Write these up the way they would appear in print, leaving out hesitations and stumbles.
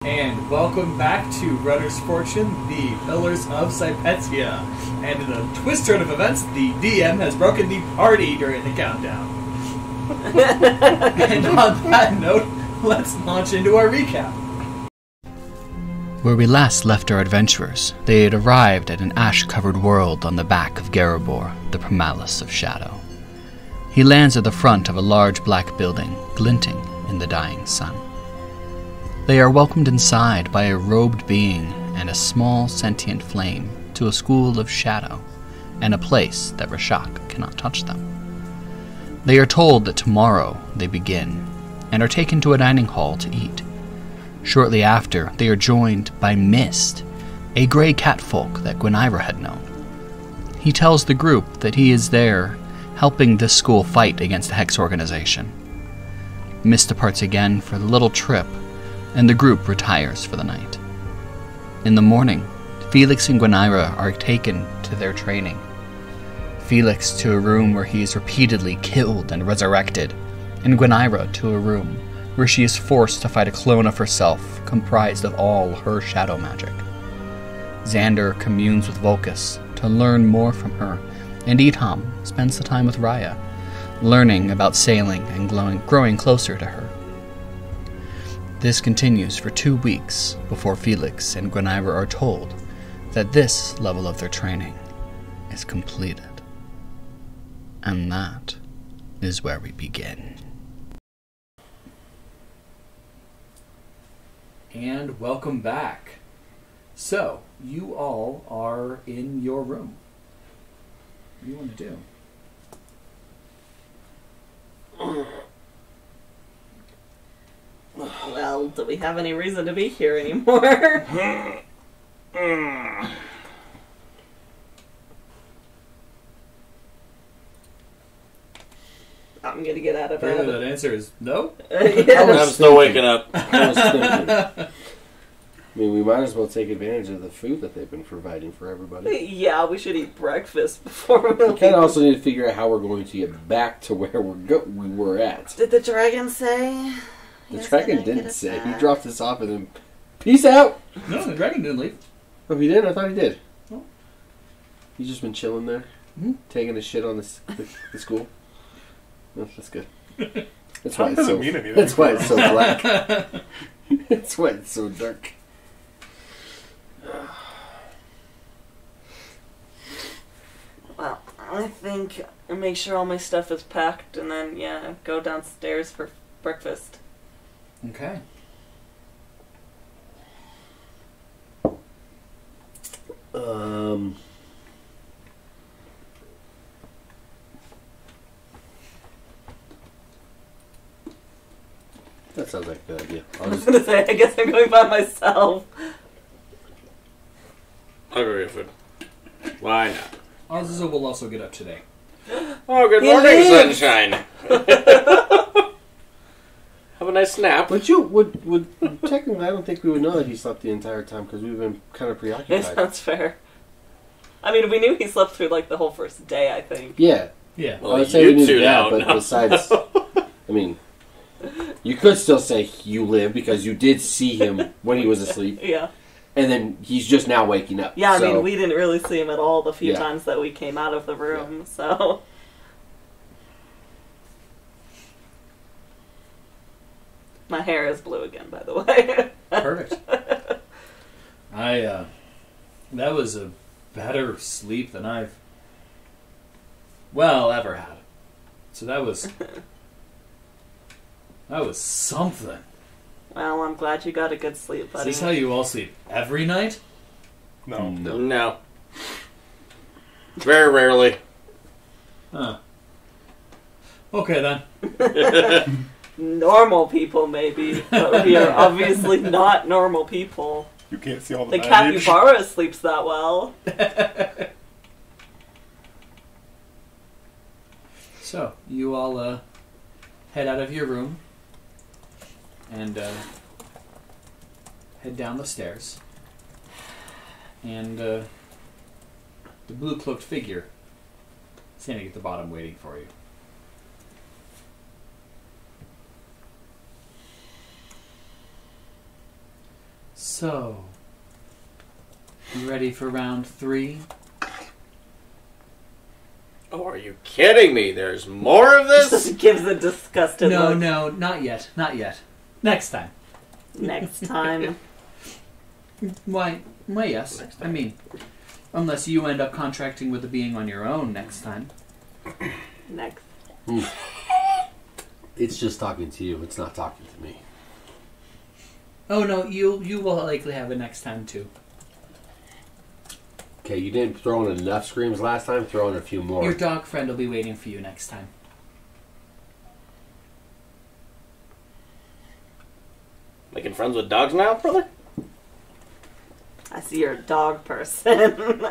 And welcome back to Runner's Fortune, the Pillars of Sypetia. And in a twist turn of events, the DM has broken the party during the countdown. And on that note, let's launch into our recap. Where we last left our adventurers, they had arrived at an ash-covered world on the back of Garibor, the Primalis of Shadow. He lands at the front of a large black building, glinting in the dying sun. They are welcomed inside by a robed being and a small sentient flame to a school of shadow, and a place that Rashak cannot touch them. They are told that tomorrow they begin, and are taken to a dining hall to eat. Shortly after, they are joined by Mist, a grey catfolk that Gwyneira had known. He tells the group that he is there helping this school fight against the Hex organization. Mist departs again for the little trip, and the group retires for the night. In the morning, Felix and Gwyneira are taken to their training. Felix to a room where he is repeatedly killed and resurrected, and Gwyneira to a room where she is forced to fight a clone of herself comprised of all her shadow magic. Xander communes with Vulcus to learn more from her, and Idham spends the time with Raya, learning about sailing and growing closer to her. This continues for 2 weeks before Felix and Gwyneira are told that this level of their training is completed. And that is where we begin. And welcome back. So, you all are in your room. What do you want to do? Well, do we have any reason to be here anymore? I'm gonna get out of bed. That answer is no? Yeah. I'm still waking up. I was thinking. I mean, we might as well take advantage of the food that they've been providing for everybody. Yeah, we should eat breakfast before we We leave. kind of also need to figure out how we're going to get back to where we were at. Did the dragon say? The Yes, dragon I get didn't it say. back. He dropped us off and then, peace out! No, the dragon didn't leave. Oh, he did? I thought he did. No. He's just been chilling there, taking a shit on the school. No, that's good. That's why it's so. mean anything. That's why it's so black. That's why it's so dark. Well, I think I'll make sure all my stuff is packed and then, yeah, go downstairs for breakfast. Okay. That sounds like a good idea. I was gonna say, I guess I'm going by myself. I'll go get food. Why not? Azazel will also get up today. Oh, good He morning, lives. sunshine. Have a nice nap. But you would technically, I don't think we would know that he slept the entire time because we've been kind of Yes, preoccupied. that's fair. I mean, we knew he slept through, like, the whole first day, I think. Yeah, Yeah. Well, I would say we you knew two that, don't but know. besides, I mean, you could still say you live because you did see him when he was asleep, Yeah. and then he's just now waking up. Yeah, I So, mean, we didn't really see him at all the few Yeah. times that we came out of the room, so... My hair is blue again, by the way. Perfect. That was a better sleep than I've, ever had. So that was something. Well, I'm glad you got a good sleep, Is buddy. this how you all sleep every night? No. No. No. Very rarely. Huh. Okay then. Normal people, maybe, but we are obviously not normal people. You can't see all The the capybara sleeps that well. So, you all head out of your room and head down the stairs. And the blue-cloaked figure standing at the bottom waiting for you. So, you ready for round 3? Oh, are you kidding me? There's more of this? Gives a disgusted No, look. no, not yet. Not yet. Next time. Next time. Why, yes. Next I time. mean, unless you end up contracting with a being on your own next time. Next. It's just talking to you. It's not talking to me. Oh no, you will likely have it next time too. Okay, you didn't throw in enough screams last time. Throw in a few more. Your dog friend will be waiting for you next time. Making friends with dogs now, brother? I see you're a dog person.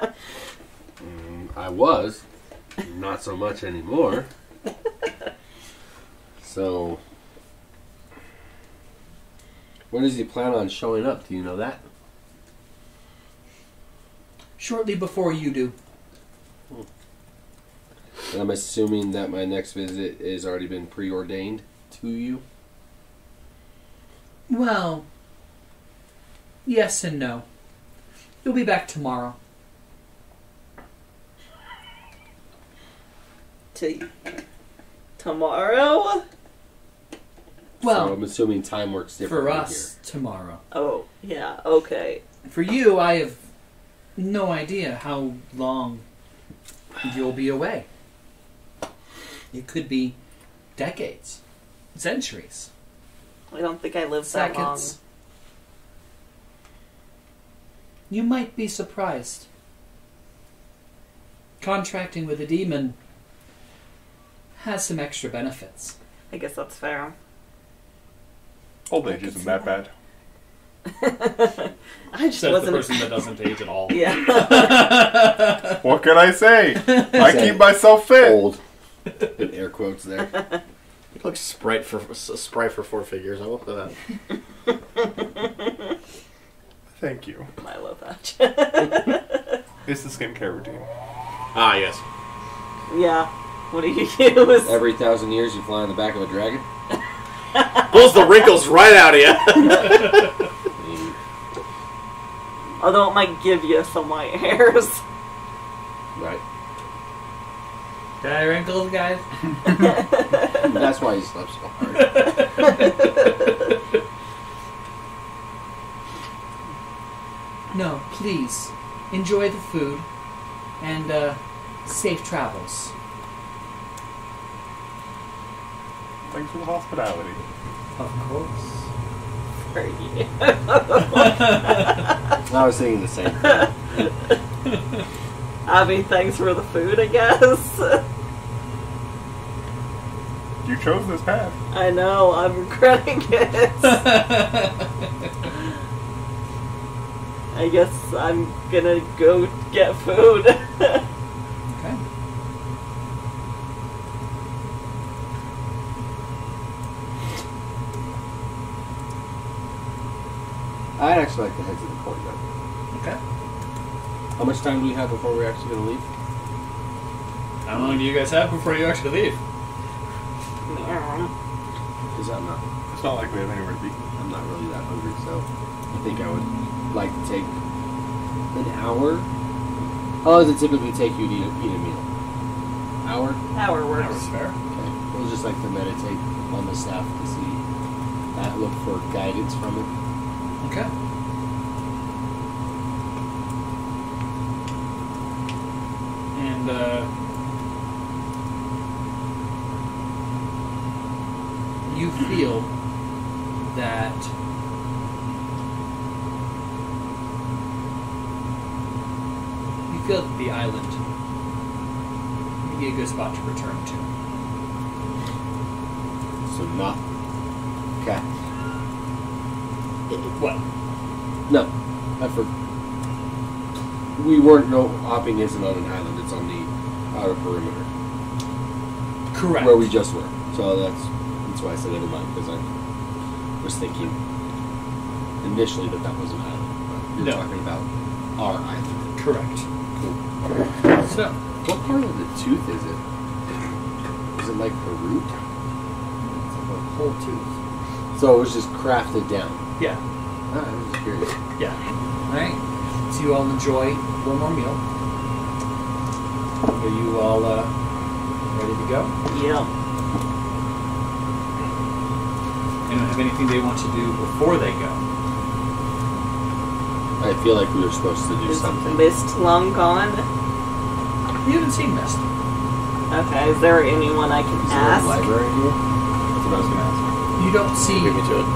I was. Not so much anymore. So, when does he plan on showing up? Do you know that? Shortly before you do. And I'm assuming that my next visit has already been preordained to you. Well, yes and no. You'll be back tomorrow. Tomorrow? Well, So I'm assuming time works differently for us, tomorrow. Oh, yeah, okay. For you, I have no idea how long you'll be away. It could be decades, centuries, I don't think I lived that long. seconds. You might be surprised. Contracting with a demon has some extra benefits. I guess that's fair. Old age isn't that bad. I just Says the wasn't... person that doesn't age at all. Yeah. What can I say? I keep myself fit. Old. In air quotes there. You look sprite for 4 figures. I will say that. Thank you. Milo Thatch. It's the skincare routine. Ah, yes. Yeah. What do you use? Every 1,000 years you fly on the back of a dragon. Pulls the wrinkles right out of you. Although it might give you some white hairs. Right. Did I wrinkle, guys? That's why you slept so hard. No, please. Enjoy the food. And, safe travels. Thanks for the hospitality. Of course. For you. I was thinking the same thing. I mean, thanks for the food, I guess. You chose this path. I know, I'm regretting it. I guess I'm gonna go get food. Okay. I'd actually like to head to the courtyard. Okay. How much time do we have before we're actually going to leave? How long do you guys have before you actually leave? Because It's not like we have anywhere to be. I'm not really that hungry, so I think I would like to take an hour. How long does it typically take you to eat a meal? Hour? Hour That works. was fair. Okay. We'll just like to meditate on the staff to see, look for guidance from it. Okay. And, You feel that the island would be a good spot to return to. So not. Okay. what? No. We weren't. No, hopping isn't on an island. It's on the outer perimeter. Correct. Where we just were. So that's why I said never mind, because I was thinking initially that was an island. But you're No. talking about our island. Correct. Cool. So, What part of the tooth is it? Is it like the root? It's like a whole tooth. So it was just crafted down. yeah. I'm just curious. Yeah. Alright. So you all enjoy one more meal. Are you all ready to go? Yeah. Anyone have anything they want to do before they go? I feel like we were supposed to do Is something. Mist long gone? You haven't seen Mist. Okay, is there anyone I can Is there a ask? library here? That's what I was going to ask. You don't see Beat me to it.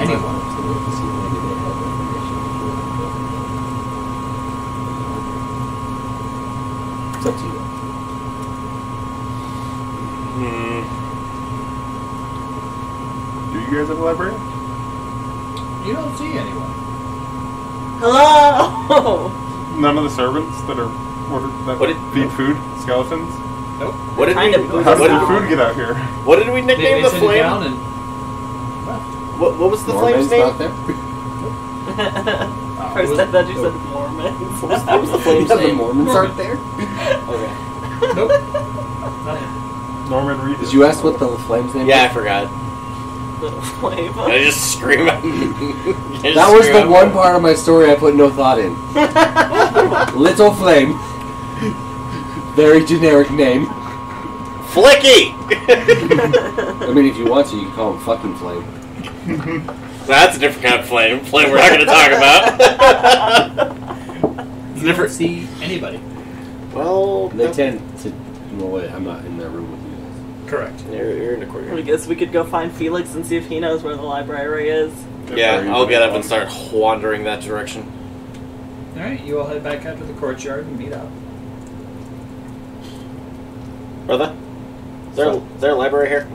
anyone. So we have to see maybe they have information. It's up to you. Do you guys have a librarian? You don't see anyone. Hello! None of the servants that are feed food? Skeletons? Nope. What did Kind we? of good. How did What the did, food get out here? what did we They nickname the sit flame? down and What was the Mormon's flame's name? not there? First I thought you said Mormons. What was the flame's The name? Mormons aren't there? Okay. nope. Nothing. Norman Reed. Did you ask what the flame's name Yeah, I was? forgot. Little flame. I just scream out. That was the one part of my story I put no thought in. Little Flame. Very generic name. Flicky. I mean, if you want to, you can call him fucking Flame. That's a different kind of flame. Flame we're not going to talk about. You don't see anybody. Well, They tend to... Well, wait, I'm not in that room with you guys. Correct. You're in the corner. I guess we could go find Felix and see if he knows where the library is. Yeah, I'll get up and start wandering that direction. Alright, you all head back out to the courtyard and meet up. Brother, is there a library here?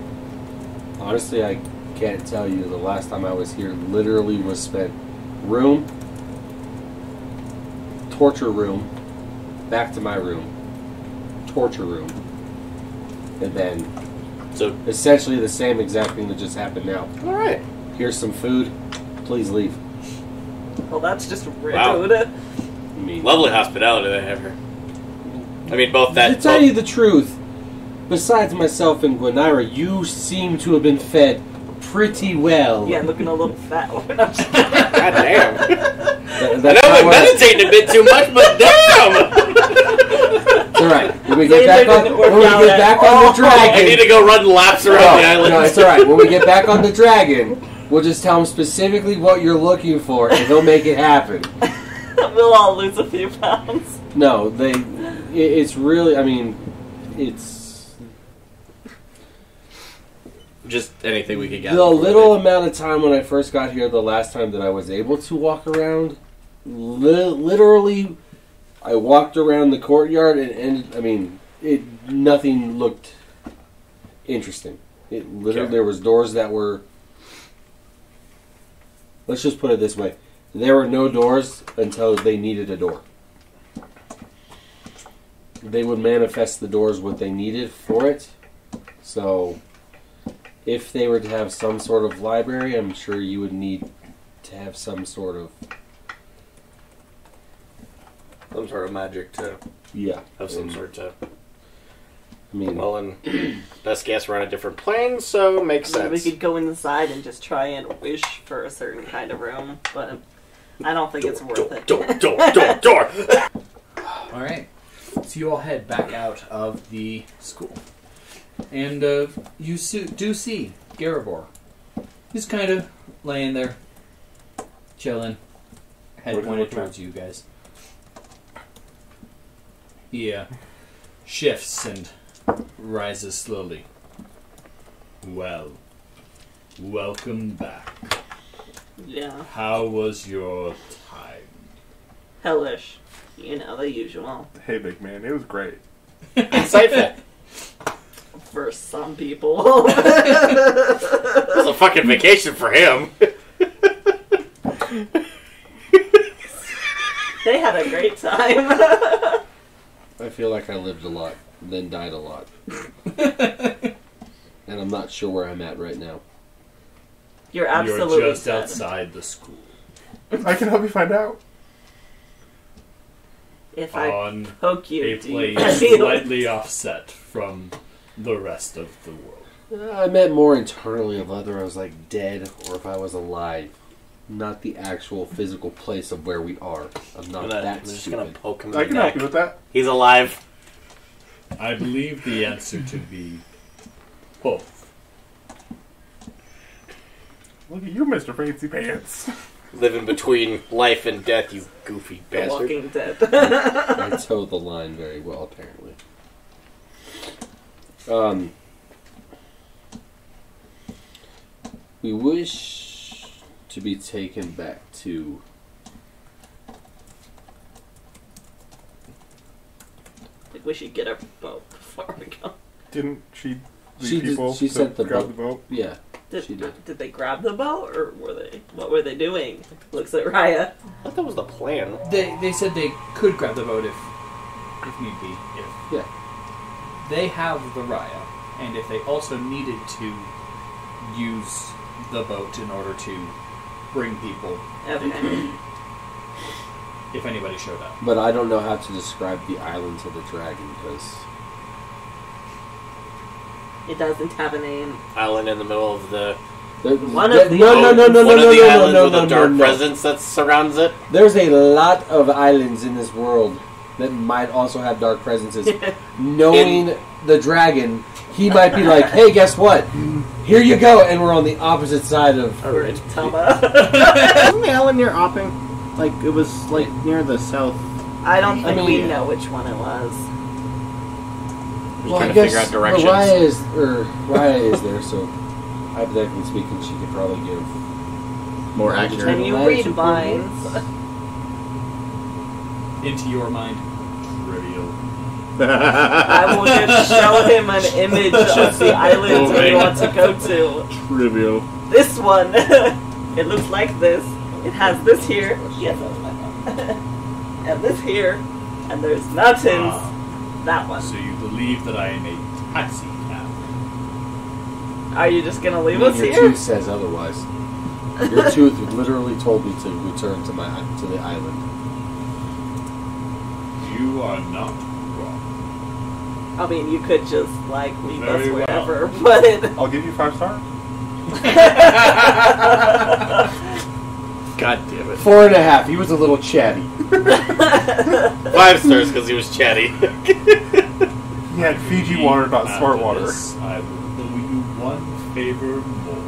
Honestly, I can't tell you. The last time I was here literally was spent room, torture room, back to my room, torture room, and then So, essentially the same exact thing that just happened now. all right. Here's some food. Please leave. Well, that's just rude. Wow. I mean, Lovely hospitality they have here. I mean, both that. to tell you the truth, besides myself and Gwyneira, you seem to have been fed pretty well. Yeah, looking a little fat. God damn. I That's know not I'm what I- meditating a bit too much, but damn! It's alright. When we get Xander back on, didn't work when we out get at back on all. the dragon. I need to go run laps around the island. No, it's alright. When we get back on the dragon, we'll just tell him specifically what you're looking for, and he'll make it happen. We'll all lose a few pounds. No, it's really, I mean, it's... Just anything we could get. The little amount of time when I first got here, the last time that I was able to walk around, literally, I walked around the courtyard and I mean, nothing looked interesting. It literally, there was doors that were, let's just put it this way, there were no doors until they needed a door. They would manifest the doors what they needed for it, so... If they were to have some sort of library, I'm sure you would need to have some sort of... Some sort of magic to Yeah. have some sort to. I mean... Well, and best guess we're on a different plane, so it makes Maybe we sense. could go inside and just try and wish for a certain kind of room, but I don't think it's worth it. Door. Alright. So you all head back out of the school. And you do see Garibor. He's kind of laying there, chilling, head pointed towards you guys. He shifts and rises slowly. Well, welcome back. Yeah. How was your time? Hellish. You know, the usual. Hey, big man, it was great. Insightful. For some people. It's a fucking vacation for him. They had a great time. I feel like I lived a lot, then died a lot. And I'm not sure where I'm at right now. You're absolutely You're just dead. outside the school. I can help you find out. If I On poke you, a do place you slightly offset from the rest of the world. I meant more internally of whether I was like dead or if I was alive. Not the actual physical place of where we are. I'm not that I'm just gonna stupid. poke him in I the can neck. help you with that. He's alive. I believe the answer to be both. Look at you, Mr. Fancy Pants. Living between life and death, you goofy The bastard. Walking Dead. I toe the line very well, apparently. We wish to be taken back to... Like, we should get our boat before we go. Didn't she lead She people just- she to sent the grab boat. the boat? Yeah, Did, she did. Did they grab the boat, or what were they doing? Looks at Raya. I thought that was the plan. They said they could grab the boat if need be. If Yeah. they have the Raya, and if they also needed to use the boat in order to bring people, Okay. if anybody showed up. But I don't know how to describe the island to the dragon, because... It doesn't have a name. Island in the middle of the... One of the no, islands. One of the islands no, with a no, dark no. presence that surrounds it. There's a lot of islands in this world that might also have dark presences. Knowing the dragon, he might be like, hey, guess what? Here you go, and we're on the opposite side of... Alright. Tama. Wasn't the island near Opping? Like, it was, like, near the south. I don't think we mean- know which one it was. Just trying to figure out directions. Raya is there, so hypothetically speaking, she could probably give... More accurate. And you read minds. Into your mind, trivial. I will just show him an image of the island we want to go to. Trivial. This one. It looks like this. It has this here. Yes, that's my phone. And this here. And there's mountains. That one. So you believe that I am a taxi cab? Are you just gonna leave I mean, us your here? tooth says otherwise. Your tooth literally told me to return to the island. You are not wrong. I mean, you could just, like, leave Very us well. wherever, but... I'll give you 5 stars. God damn it. 4.5. He was a little chatty. 5 stars because he was chatty. He had Fiji water, not smart After water. this, I will owe you one favor more.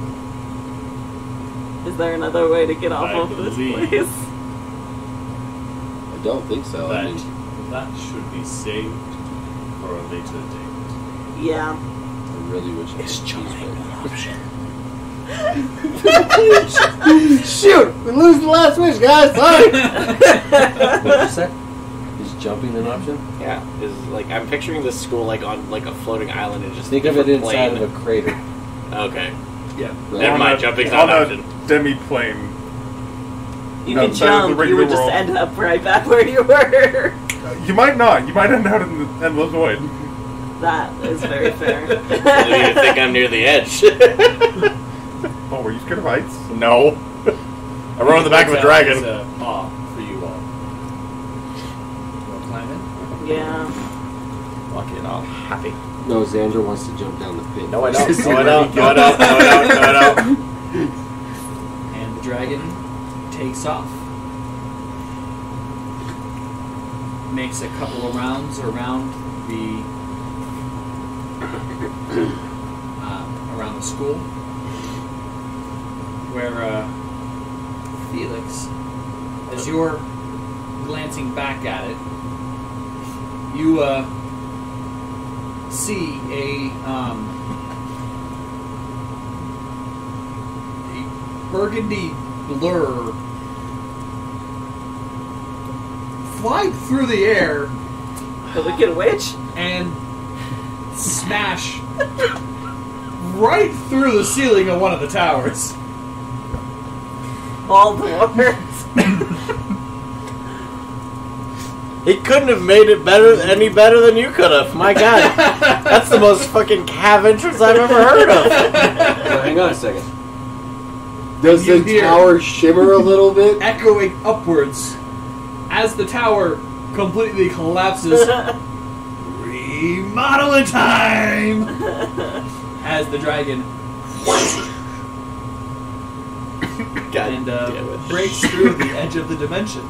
Is there another way to get off I of this believe- place? I don't think so. I That, mean, that should be saved for a later date. Yeah. I really wish I Is could jumping an option? Shoot! We lose the last wish, guys! Sorry! What'd you say? Is jumping an option? Yeah, is like I'm picturing this school like on like a floating island and just Think of it different inside plane. of a crater. Okay, Yeah. never mind. Jumping's on not a an option. demi-plane. You No, can that is the jump, you regular would just world. end up right back where you were. You might not. You might end out in the endless void. That is very fair. I don't even think I'm near the edge. Oh, were you scared of heights? No, I rode on the back of a dragon. It's awe for you all. You want to climb in? Yeah. Walking all happy. No, Xander wants to jump down the pit. No, I don't. No, I don't. No, I don't. No, I don't. No, I don't. And the dragon takes off. Makes a couple of rounds around the school, where Felix, as you're glancing back at it, you see a burgundy blur fly through the air The Wicked Witch? and smash right through the ceiling of one of the towers. All the words. He couldn't have made it any better than you could have. My God, that's the most fucking cav entrance I've ever heard of. Well, hang on a second. Does You the hear- tower shimmer a little bit? Echoing upwards as the tower completely collapses. Remodeling time! As the dragon God and damn it. breaks through the edge of the dimension.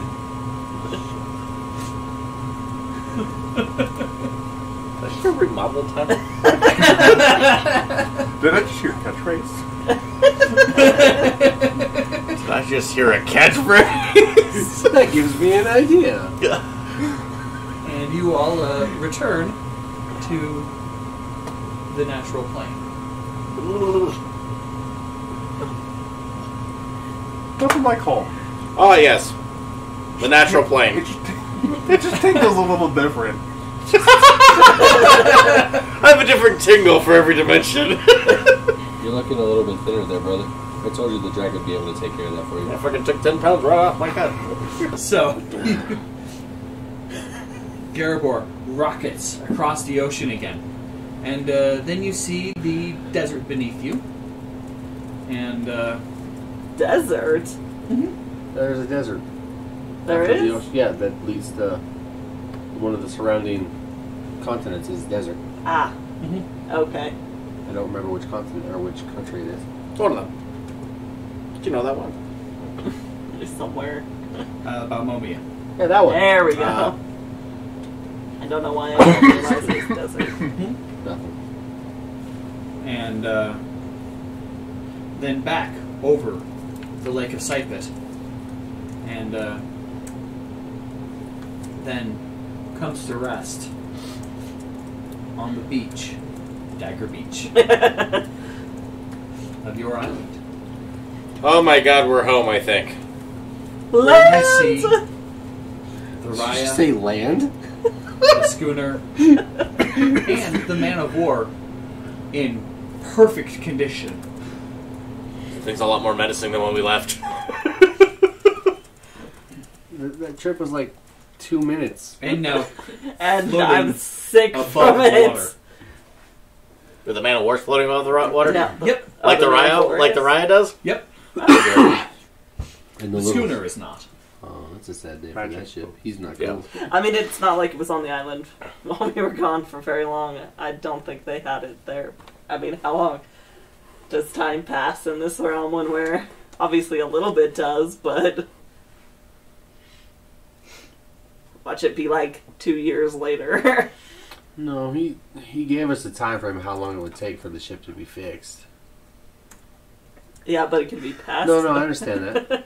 That's your remodel time. Did I just hear catchphrase? Did I just hear a catchphrase? That gives me an idea. And you all return to the natural plane. Nothing like home. Oh, yes. The natural plane. It just tingles a little different. I have a different tingle for every dimension. You're looking a little bit thinner there, brother. I told you the dragon would be able to take care of that for you. I fucking took 10 pounds right off my head. So, Garibor rockets across the ocean again. And then you see the desert beneath you. And, Desert? There's a desert. There After the is? ocean- yeah, that leads to one of the surrounding continents is desert. Ah. Okay. I don't remember which continent or which country it is. It's one of them. Did you know that one? Just somewhere. Balmomia. Yeah, that one. There we go. I don't know why I didn't realize it's desert. Nothing. And then back over the Lake of Sypetia. And then comes to rest on the beach, Dagger Beach, of your island. Oh my god, we're home, I think. I see Land! the Did you Raya, say land? the schooner, and the man of war in perfect condition. Thing's a lot more menacing than when we left. That trip was like 2 minutes. And now And floating I'm sick above from the it. water. With the man of war floating above the water? No. Yep. Like the Man of Raya? War Like the is? Raya does? Yep. And The schooner is not. Oh, that's a sad day for Magic. that ship. He's not Yeah. cool. I mean, it's not like it was on the island while we were gone for very long. I don't think they had it there. I mean, how long does time pass in this realm when we're... Obviously a little bit does, but... Watch it be like 2 years later. No, he gave us a time frame how long it would take for the ship to be fixed. Yeah, but it can be passed. No, I understand that.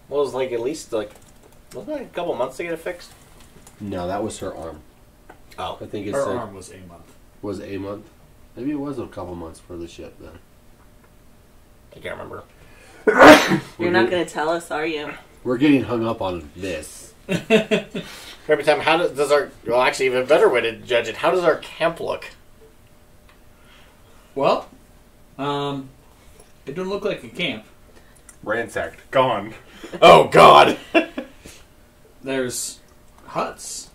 Well, it was like at least like... Wasn't it like a couple months to get it fixed? No, that was her arm. Oh. I think it's Her like, arm was a month. was it a month? Maybe it was a couple months for the ship then. I can't remember. You're not going to tell us, are you? We're getting hung up on this. Every time, how does our... Well, actually, even a better way to judge it, how does our camp look? Well, it don't look like a camp. Ransacked. Gone. Oh, God! There's huts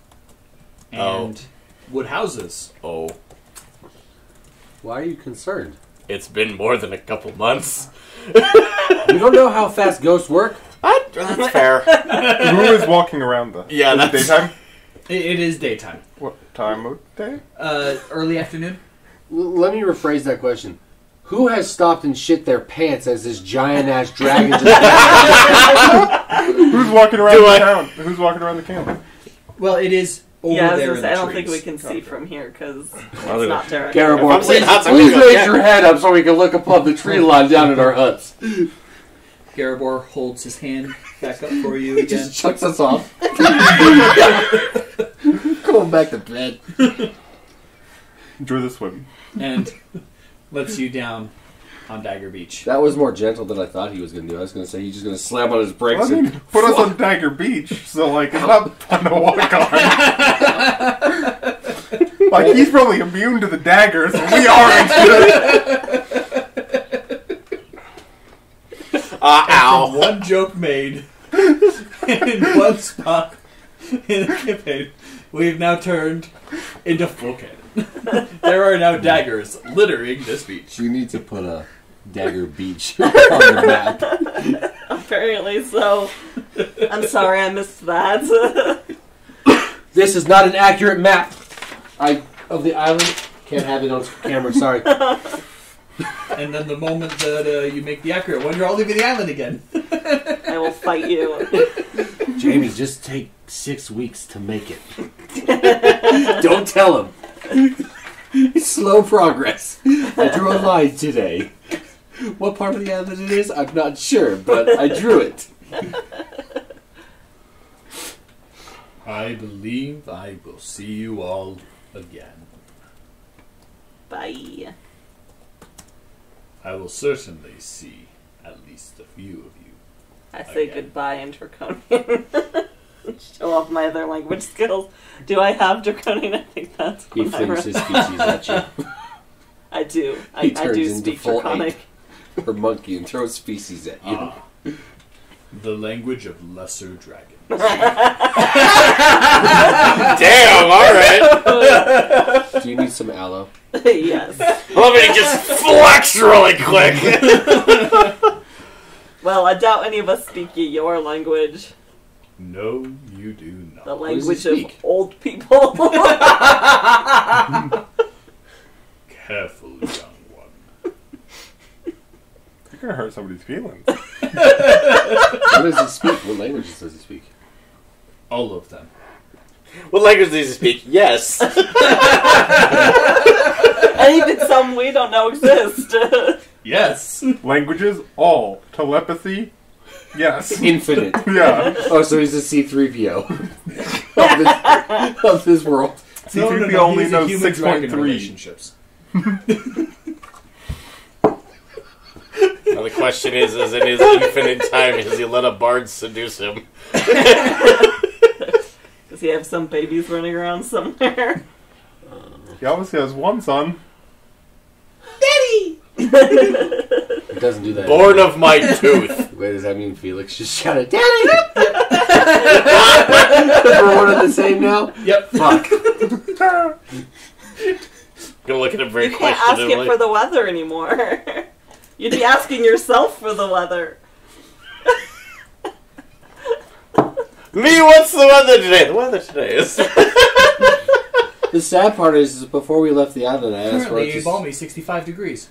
Oh. and wood houses. Oh. Why are you concerned? It's been more than a couple months. You don't know how fast ghosts work? That's fair. Who is walking around the... Yeah, is it that's- daytime? It is daytime. What time of day? Early afternoon. Let me rephrase that question. Who has stopped and shit their pants as this giant-ass dragon just... Who's walking around the town? Who's walking around the camp? Well, it is over Yeah, I was there gonna in say, the I don't think trees. we can see from here because it's Other than- not direct. If Garibor, I'm saying huts, I'm please gonna go raise check. your head up so we can look above the tree line down at our huts. Garibor holds his hand back up for you He again. just chucks us off. Going back to bed. Enjoy the swim. And lets you down on Dagger Beach. That was more gentle than I thought he was going to do. I was going to say he's just going to slam on his brakes Well, I mean, and... put us on Dagger Beach, so like it's not fun to walk on. Like he's probably immune to the daggers, and we aren't. Ow. From one joke made in one spot in the campaign, we've now turned into full cannon. There are now daggers littering this beach. We need to put a Dagger Beach on the map. Apparently so. I'm sorry I missed that. This is not an accurate map of the island. Can't have it on camera, sorry. And then the moment that you make the accurate one, you're all leaving the island again. I will fight you. Jaimie, just take 6 weeks to make it. Don't tell him. It's slow progress. I drew a line today. What part of the island it is, I'm not sure, but I drew it. I believe I will see you all again. Bye. I will certainly see at least a few of you. I say Again. goodbye in Draconian. Show off my other language skills. Do I have Draconian? I think that's He what I flings wrote. his species at you. I do. He I turns do into speak full Draconic. Or monkey and throws species at you. Ah, the language of lesser dragons. Damn, alright. Do you need some aloe? Yes. Let me just flex really quick. Well, I doubt any of us speak your language. No, you do not. The does he language of speak? old people. Careful, young one. You're gonna hurt somebody's feelings. What does he speak? What languages does he speak? All of them. What language does he speak? Yes. And even some we don't know exist. Yes. Languages, all. Telepathy, yes. Infinite. Yeah. Oh, so he's a C-3PO of this world. C3PO only he's a knows human dragon 6.3. relationships. Now the question is in his infinite time, has he let a bard seduce him? Does he have some babies running around somewhere? He obviously has one son. It doesn't do that. Born of my tooth. Wait, does that mean Felix just shouted, Daddy? We're one and the same now? Yep. Fuck. Gonna look at him very You can't ask questionably. it for the weather anymore. You'd be asking yourself for the weather. Me, what's the weather today? The weather today is... The sad part is before we left the island, I asked for Currently, it in to... balmy 65 degrees.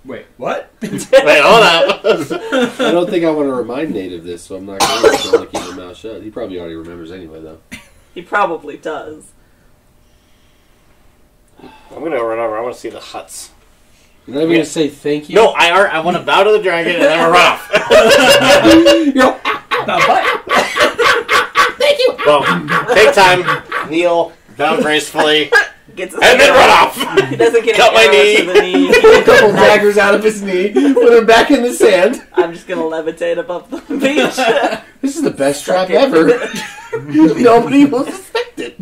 Wait, what? Wait, hold up. I don't think I want to remind Nate of this, so I'm not going to keep my mouth shut. He probably already remembers anyway, though. He probably does. I'm gonna run over. I want to see the huts. You're not even going to say thank you? No, I want to bow to the dragon and then I run off. Thank you! Well, take time, kneel, bow gracefully, Gets and then run off. He doesn't get Cut an my arrow knee. to the knee. A couple daggers out of his knee, put him back in the sand. I'm just gonna levitate above the beach. This is the best trap ever. Nobody will suspect it.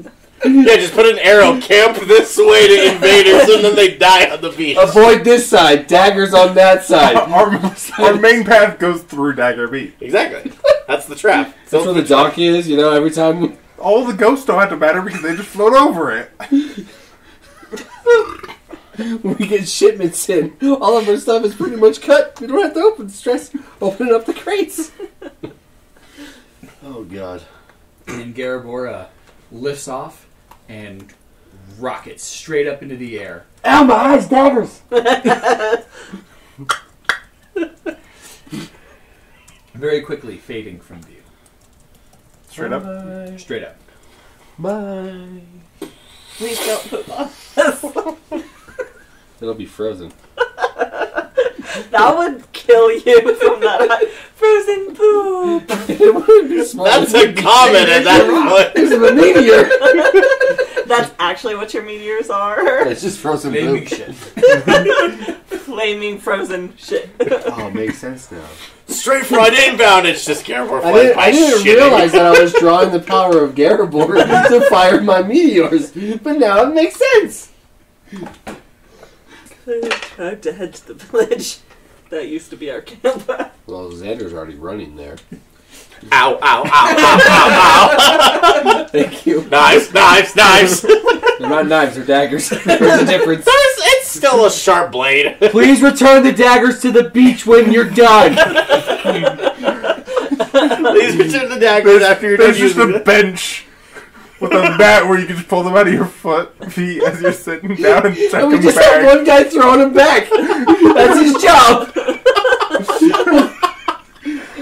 Yeah, just put an arrow, camp this way to invaders, and then they die on the beach. Avoid this side, daggers on that side. Our main path goes through Dagger Beach. Exactly. That's the trap. That's where the dock is, you know, every time... All the ghosts don't have to matter because they just float over it. When we get shipments in, all of our stuff is pretty much cut. We don't have to opening up the crates. Oh, God. And Garibor lifts off and rockets straight up into the air. Ow, my eyes, daggers! Very quickly fading from view. Straight up. Straight up. Bye. Please don't put on. It'll be frozen. That would kill you from that frozen poop. It wouldn't be small. That's a comment at that point. It's a meteor. That's actually what your meteors are. It's just frozen Flaming poop. shit. Flaming frozen shit. Oh, makes sense now. Straight front inbound, it's just Garibor I flies by didn't shitting. realize that I was drawing the power of Garibor to fire my meteors, but now it makes sense. Clearly tried to head to the village. That used to be our camp. Well, Xander's already running there. Ow, ow, ow, ow, ow, Thank you. ow. Knives, knives, knives. They're not knives, they're daggers. There's a difference. It's still a sharp blade. Please return the daggers to the beach when you're done. Please return the daggers after you're done There's just using a it. bench. with a bat where you can just pull them out of your feet as you're sitting down and check And we them just back. have one guy throwing him back. That's his job.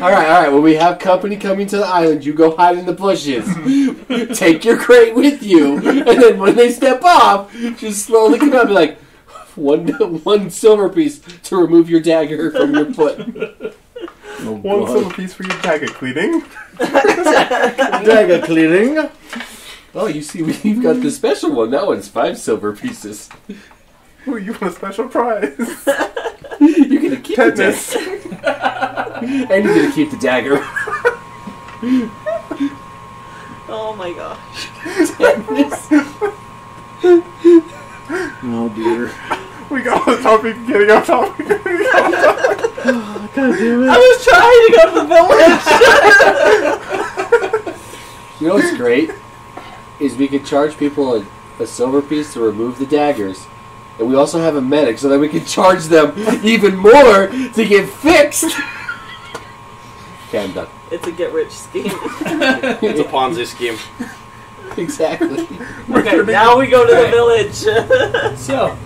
All right. When we have company coming to the island, you go hide in the bushes. Take your crate with you, and then when they step off, just slowly come out and be like, one silver piece to remove your dagger from your foot. Oh, One God. silver piece for your dagger cleaning. Dagger cleaning. Oh, you see, we've got the special one. That one's 5 silver pieces. Ooh, you want a special prize? You're gonna keep the Tetanus. dagger, and you're gonna keep the dagger. Oh my gosh. Oh, dear. We got on the topic, getting off topic. I was trying to go to the village. You know what's great? Is we could charge people a silver piece to remove the daggers. And we also have a medic, so that we can charge them even more to get fixed. Okay, I'm done. It's a get-rich scheme. It's a Ponzi scheme. Exactly. Okay, now we go to the village. So,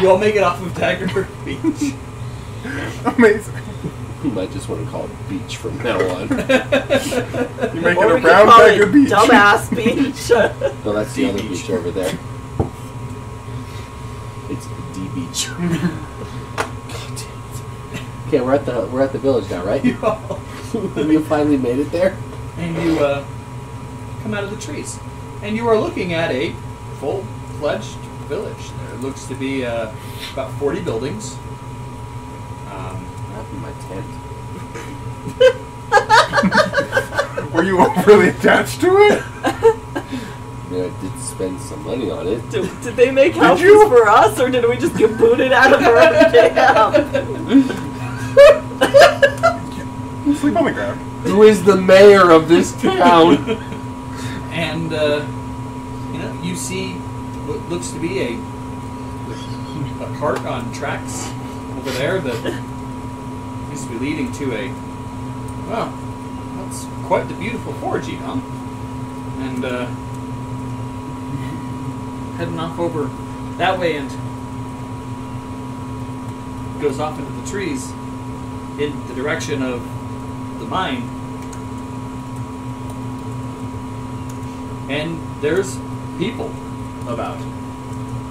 you all make it off of Dagger Beach. Amazing. You might just want to call it beach from now on. You make Or it we a could brown call dagger it beach. Dumbass Beach. No, that's the other beach over there. It's D Beach. God damn it. Okay, we're at the village now, right? You all, You finally made it there. and you come out of the trees. And you are looking at a full-fledged village. There looks to be about 40 buildings. Not in my tent. Were you overly attached to it? Yeah, I did spend some money on it. Did they make houses you? for us, or did we just get booted out of our own camp? Sleep on the ground. Who is the mayor of this town? And you see what looks to be a cart on tracks over there that used to be leading to a. Well, that's quite the beautiful forge, Idham. And heading off over that way and goes off into the trees in the direction of the mine. And there's people about.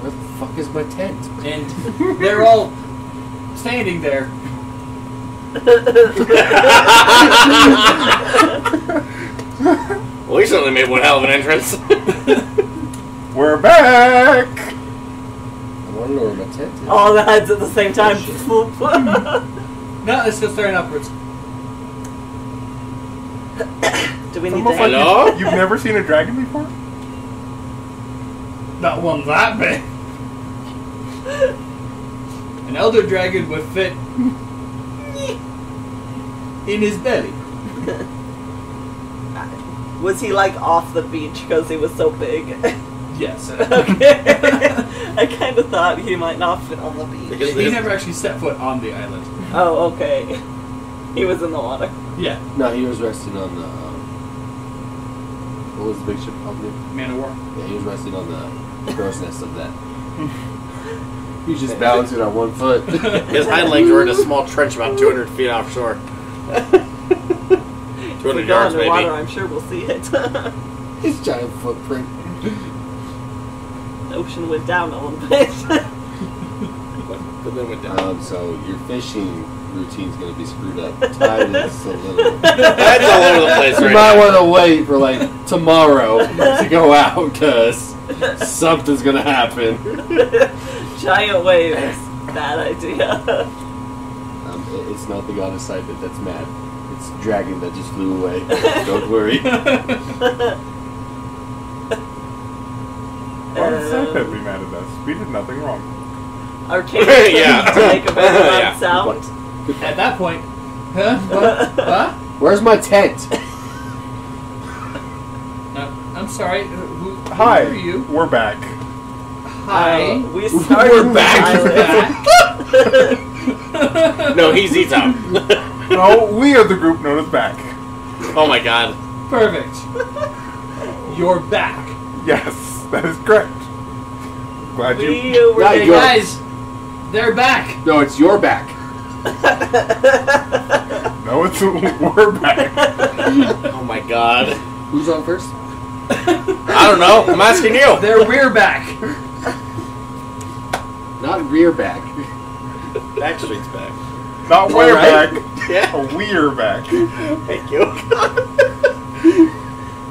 Where the fuck is my tent? And they're all standing there. Well, we certainly made one hell of an entrance. We're back! I want to know where my tent is. All the heads at the same time. No, it's still staring upwards. Do we need Almost to like Hello? you've never seen a dragon before? Not one that big. An elder dragon would fit in his belly. Was he like off the beach because he was so big? Yes. Okay. I kind of thought he might not fit on the beach. Because He never actually set foot on the island. Oh, okay. He was in the water. Yeah. No, he was resting on the. What was the big ship called? Man of War. Yeah, he was resting on the crow's nest of that. He was just balancing on one foot. His hind legs were in a small trench about 200 feet offshore. 200 If we go yards, underwater, maybe. I'm sure we'll see it. His giant footprint. The ocean went down a little bit. But then went down. So your fishing routine's gonna be screwed up. Tide is a little. That's all over the place You right might now. want to wait for like tomorrow to go out because something's gonna happen. Giant waves. Bad idea. It's not the goddess Sypetia that's mad. It's dragon that just flew away. Don't worry. Why would Sypetia be mad at us? We did nothing wrong. Our cave Yeah. to make a very loud Yeah. sound. At that point, huh? What? Where's my tent? No, I'm sorry. Who Hi, are you? we're back. Hi. We started We're back. No, he's Idham. No, we are the group known as back. Oh my god. Perfect. you're back. Yes, that is correct. Glad you. Yeah, Hey guys, they're back. No, it's your back. No, it's we're back. Oh my god. Who's on first? I don't know. I'm asking you. We're back. Not rear back. Backstreet's back. Not we're right. back. Yeah. We're back. Thank you.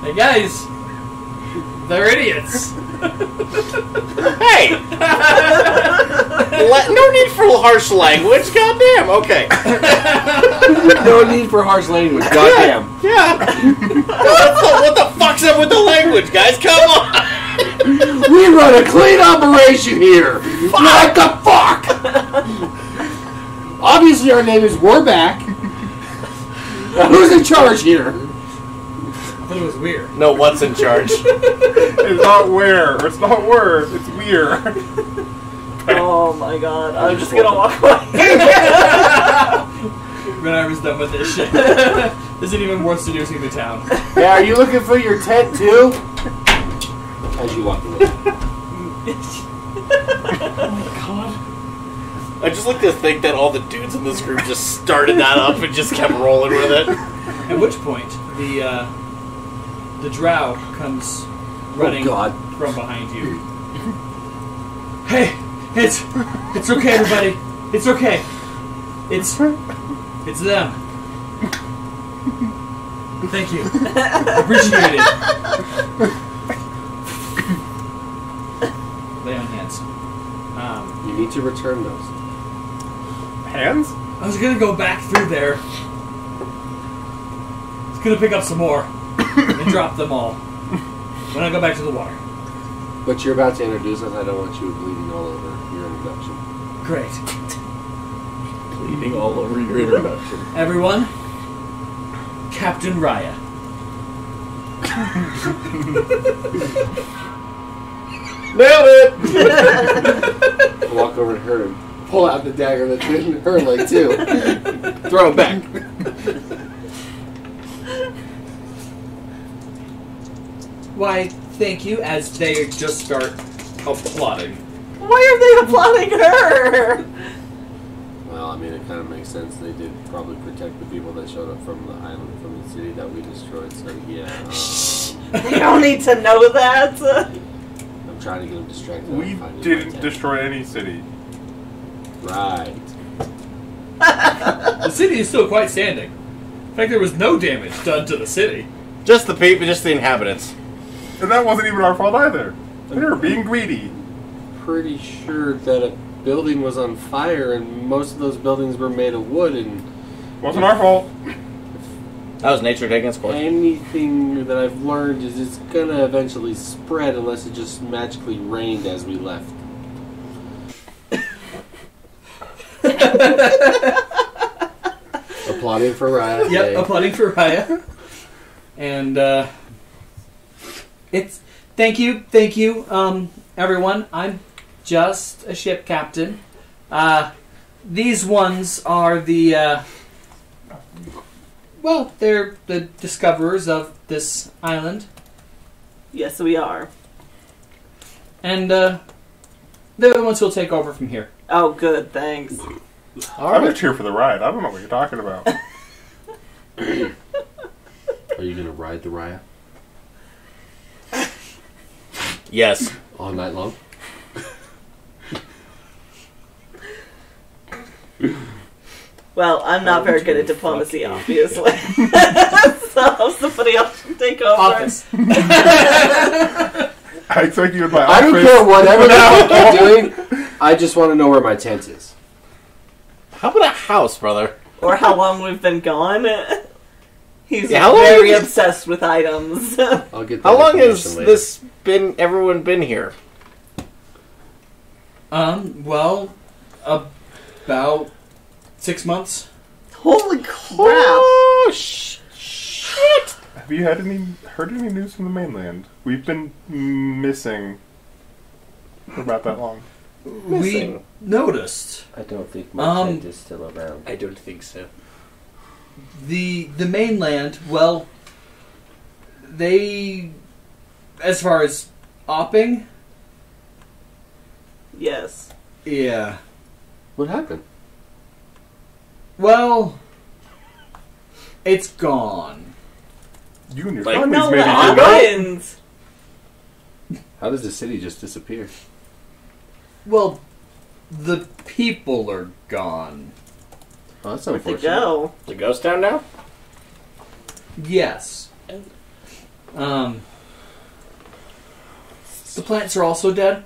Hey guys, they're idiots. Hey! No need for harsh language. Goddamn. Okay. No need for harsh language. Goddamn. Yeah. What the fuck's up with the language, guys? Come on. We run a clean operation here. What the fuck? Obviously, our name is We're Back. Now, who's in charge here? I thought it was weird. No, what's in charge? It's not where. It's not where. It's we're. Oh my god, I'm just gonna walk away. When I was done with this shit. Isn't even worth seducing the town. Yeah, are you looking for your tent too? As you walk away. I just like to think that all the dudes in this group just started that up and just kept rolling with it. At which point, the drow comes running from behind you. Hey, it's okay, everybody. It's okay. It's them. Thank you. Appreciate it. Lay on hands. You need to return those. Hands? I was gonna go back through there. I was gonna pick up some more and drop them all when I go back to the water. But you're about to introduce us. I don't want you bleeding all over your introduction. Great. Bleeding all over your introduction. Everyone, Captain Raya. Nailed it! I'll walk over to her and pull out the dagger that's in her leg too. Throw it back. Why, thank you, as they just start applauding. Why are they applauding her? Well, I mean, it kind of makes sense. They did probably protect the people that showed up from the island, from the city that we destroyed. So yeah. You don't need to know that. I'm trying to get them distracted. We didn't destroy any city. Right. The city is still quite standing. In fact, there was no damage done to the city. Just the people, just the inhabitants. And that wasn't even our fault either. They were being greedy. Pretty sure that a building was on fire, and most of those buildings were made of wood, and Wasn't our fault. That was nature taking its course. anything that I've learned is it's gonna eventually spread unless it just magically rained as we left. Applauding for Raya. Yep, Yay. applauding for Raya. And, it's... Thank you, everyone. I'm just a ship captain. These ones are the, well, they're the discoverers of this island. Yes, we are. And, they're the ones who'll take over from here. Oh, good, thanks. I'm just here for the ride. I don't know what you're talking about. Are you gonna ride the Raya Yes. all night long? Well, I'm not very good at diplomacy, obviously. So somebody else should take over. Office. I expect you in my I office. don't care whatever the fuck you're doing. I just want to know where my tent is. How about a house, brother? Or how long we've been gone. He's Yeah, how long very have you- obsessed with items. I'll get that How long has information later. everyone been here? Well, about 6 months. Holy crap! Oh, shit! Have you heard any news from the mainland? We've been missing for about that long. We noticed I don't think my Um, tent is still around. I don't think so. the mainland. Well, they as far as opping, Yes. yeah. What happened? Well, it's gone. You and your Like, Oh family's no, made what it happens? How does the city just disappear? Well, the people are gone. Oh, that's Where'd they unfortunate. go? The ghost town now? Yes. The plants are also dead.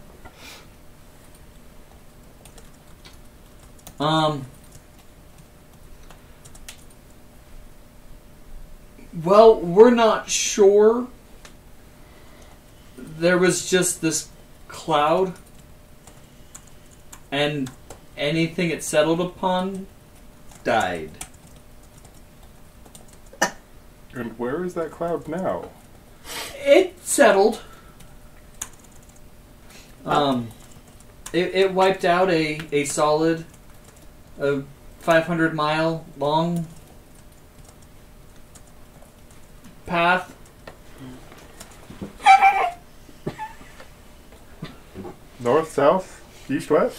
Well, we're not sure. There was just this cloud, and anything it settled upon died. And where is that cloud now? It settled. It wiped out a solid 500-mile long path. North, south, east, west?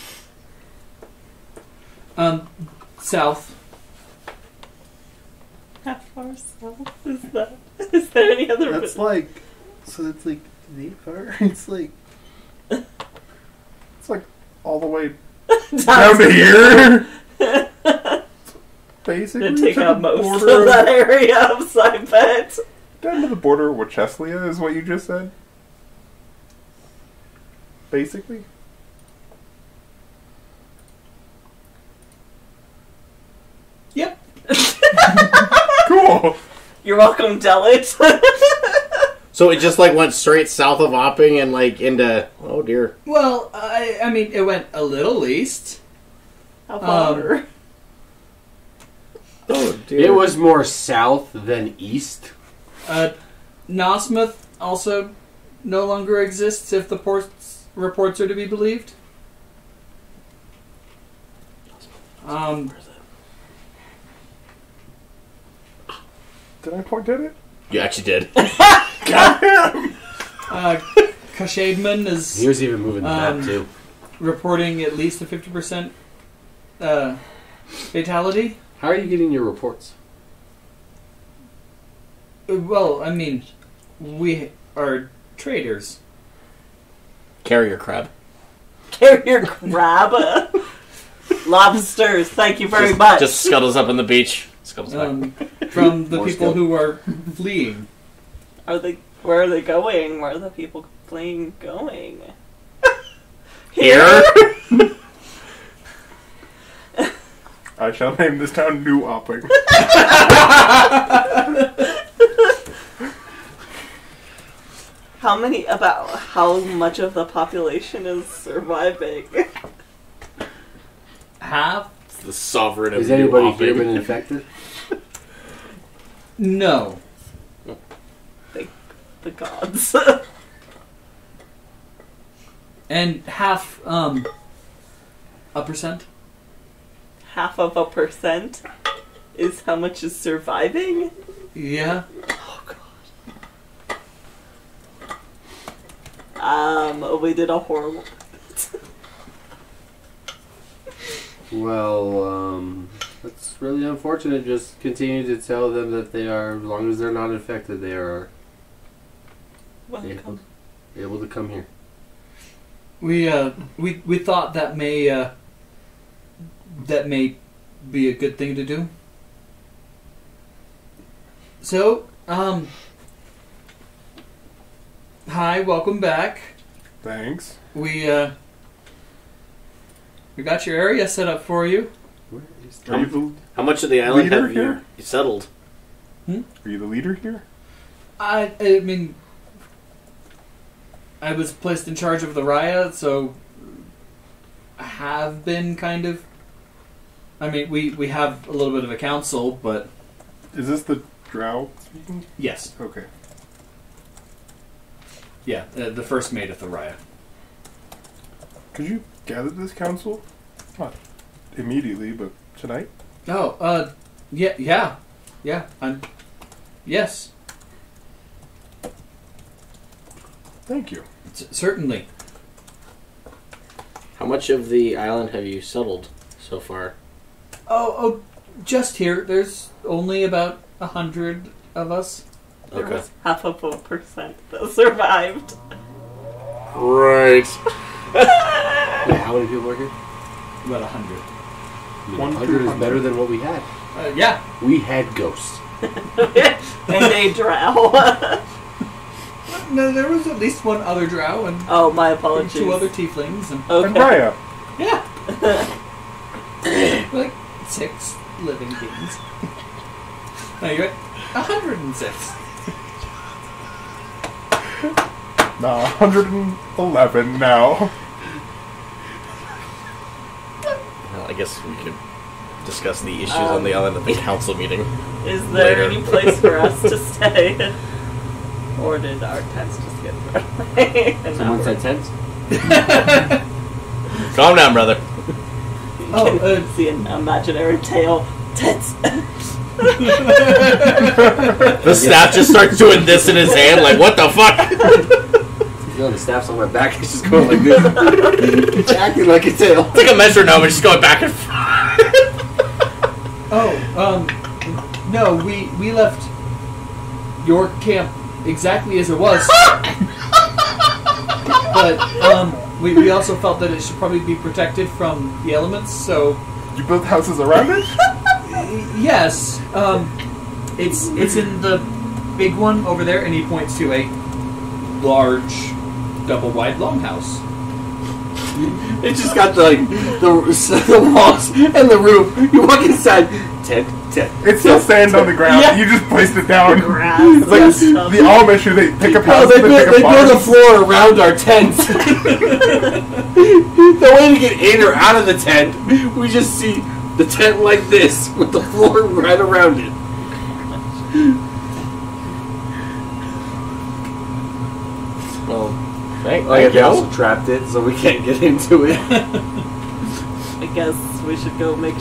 South. How far south is that? Is there any other? That's like, so it's like far. It's like It's like all the way down to here. Basically, to take to out the most border of that area of Sypet. down to the border of Wacheslia is what you just said. Basically. Yep. Cool. You're welcome, Delit. So it just like went straight south of Opping and like into... Oh dear. Well, I mean, it went a little east. How far? Oh dear. It was more south than east. Nosmuth also no longer exists, if the reports are to be believed. Did I point at it? You actually did. Kashadman is He was even moving the map too. reporting at least a 50% fatality. How are you getting your reports? Well, I mean, we are traders. Carrier crab. Carrier crab. Lobsters. Thank you very much. Just scuttles up on the beach. Scuttles back. From the More people skill. who are fleeing. Where are they going? Where are the people fleeing going? Here? I shall name this town New Opping. How much of the population is surviving? Half? It's the sovereign of Has New anybody Opping. here been infected? No. The gods. And half, a percent? Half of a percent is how much is surviving? Yeah. Oh god. We did a horrible. Well, that's really unfortunate. Just continue to tell them that they are, as long as they're not infected, they are Welcome. able to come here. We thought that may be a good thing to do. So, hi, welcome back. Thanks. We got your area set up for you. Where is Are you How much of the island Leader have here? you settled? Are you the leader here? I mean, I was placed in charge of the riot, so I have been kind of. I mean, we have a little bit of a council, but Is this the drow speaking? yes, Okay. yeah, the first mate of the riot. Could you gather this council? Not immediately, but tonight? Oh, yeah. Yes. Thank you. Certainly. How much of the island have you settled so far? Oh, just here. There's only about 100 of us. There Okay. was 0.5% that survived. Right. Yeah, how many people are here? About 100. 100 is better than what we had. Yeah. We had ghosts. And a drow. No, there was at least one other drow and Oh, my apologies. 2 other tieflings. And, And Okay. Raya. yeah. Like 6 living beings. Now you're at 106. No, 111 now. Well, I guess we could discuss the issues on the island at the council meeting. Is there Later. any place for us to stay? Or did our tents just get thrown away? And now Someone said tents? Calm down, brother. you Oh, can see an imaginary tail. Tents. The staff just starts doing this in his hand, like, what the fuck? You know, the staff's on my back. It's just going like this. It's acting like a tail. It's like a metronome, it's just going back and forth. No, we left your camp exactly as it was. But we also felt that it should probably be protected from the elements, so You built houses around it? yes. It's in the big one over there, and he points to a large double wide longhouse. It's just got the walls and the roof. You walk inside, tent. It's still sand on the ground. Yeah. You just placed it down. Grass. It's like and the stuff. Amish who they pick up No, houses they and pick up build a farms. floor around our tent. The way to get in or out of the tent, we just see the tent like this with the floor right around it. Well, thank Oh yeah, they you. also trapped it, so we can't get into it. I guess we should go make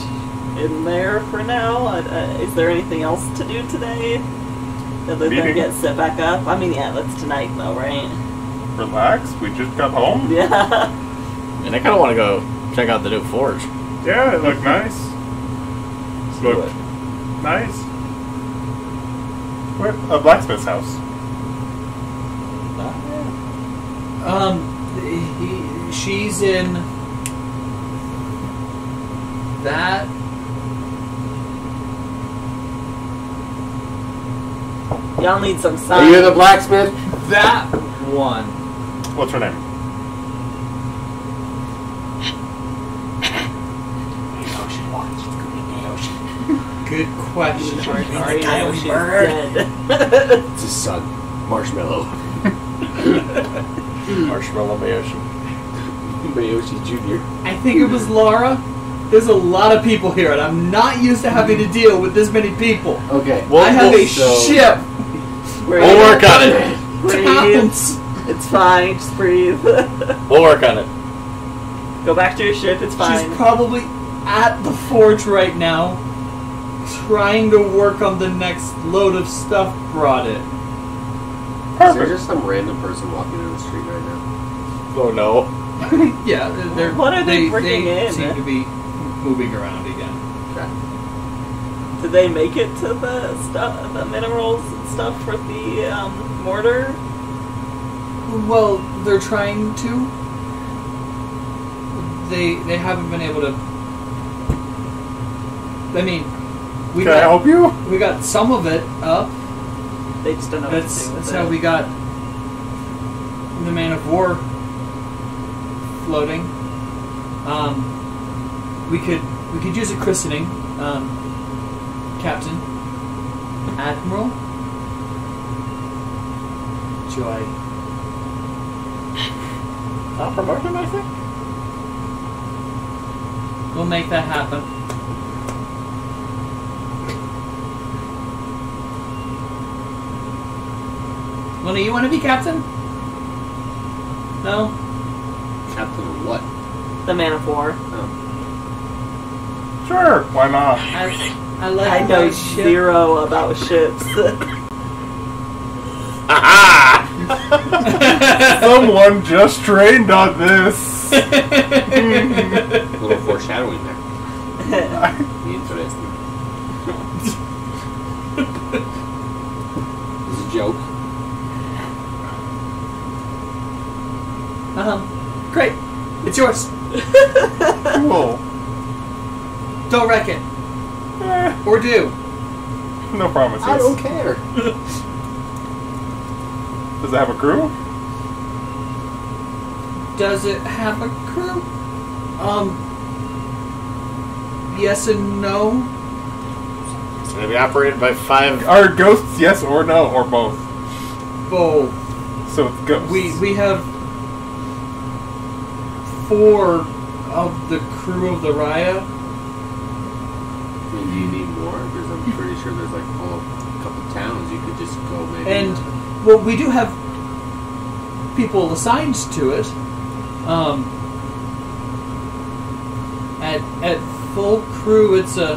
in there for now. Is there anything else to do today? Other than Meeting. get set back up? I mean, yeah, that's tonight though, right? Relax, we just got home. Yeah. And I kind of want to go check out the new forge. Yeah, it looked nice. Looked nice. What? A blacksmith's house. She's in that. Y'all need some Are sign. you the blacksmith? That one. What's her name? Good question. Sorry, no, she's dead. It's his son, Marshmallow. Marshmallow Mayoshi. Mayoshi Jr. I think it was Laura. There's a lot of people here, and I'm not used to having to deal with this many people. Okay. I have a so- ship. We'll work on it. Breathe. Towns. It's fine. Just breathe. We'll work on it. Go back to your ship. It's fine. She's probably at the forge right now, trying to work on the next load of stuff brought it. Is there Perfect. just some random person walking in the street right now? Oh no. Yeah, they're, What are they bringing in? seem to be moving around again. Okay. Did they make it to the stuff, the minerals and stuff for the mortar? Well, they're trying to. They haven't been able to. I mean, we Can I help you? we got some of it up. They just don't know what to do with That's it. how we got the Man of War floating. We could use a christening, Captain, Admiral, Joy. Not promotion, I think? We'll make that happen. Lina, you want to be captain? No? Captain of what? The Man of War. Sure, why not? I like I know my ship. zero about ships. Aha! Someone just trained on this. A little foreshadowing there. Interesting. It's a joke. Great. It's yours. Cool. Don't wreck it. Or do. No promises. I don't care. Does it have a crew? Does it have a crew? Yes and no. It's going to be operated by 5. Are ghosts yes or no, or both? Both. So it's ghosts. We have 4 of the crew of the Raya. I mean, do you need more? Because I'm pretty sure there's like a couple towns you could just go maybe. And, well, we do have people assigned to it. At full crew, it's a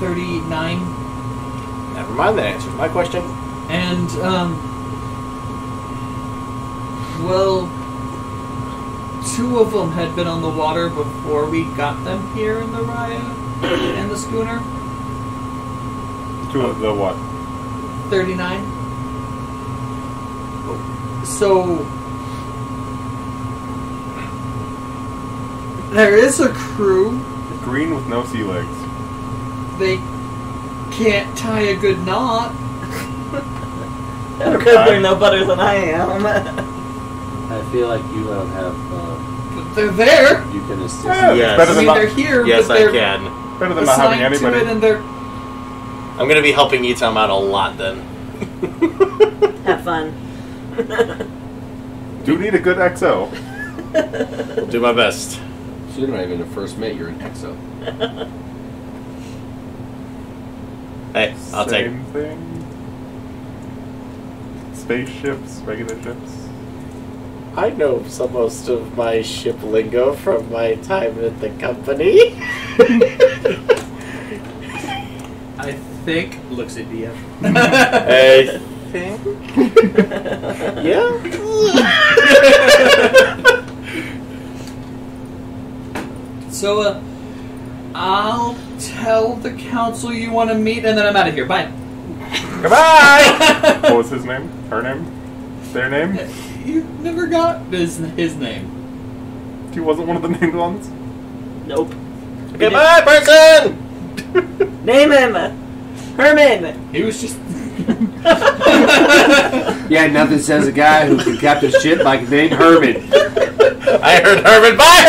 39. Never mind, that answers my question. And, well, 2 of them had been on the water before we got them here in the Raya and the schooner. 2 of the what? 39. So, there is a crew. Green with no sea legs. They can't tie a good knot. They're good, they're no better than I am. I feel like you don't have. But they're there. You can assist. Yeah, Yes. better I than mean, not, they're here, Yes, but I they're can. better than not having assigned to anybody. it, and they're... I'm going to be helping Idham out a lot then. Have fun. Do need a good XO. I'll do my best. So you're not even a first mate, you're an exo. Hey, I'll take it. Same thing. Spaceships, regular ships. I know most of my ship lingo from my time at the company. I think... Looks at DF. I think. Yeah. So, I'll tell the council you want to meet, and then I'm out of here. Bye. Goodbye. What was his name? Her name? Their name? You never got his name. He wasn't one of the named ones? Nope. Goodbye, person. Name him! Herman! He was just... Yeah, nothing says a guy who can captain ship like named Herman. I heard Herman. Bye,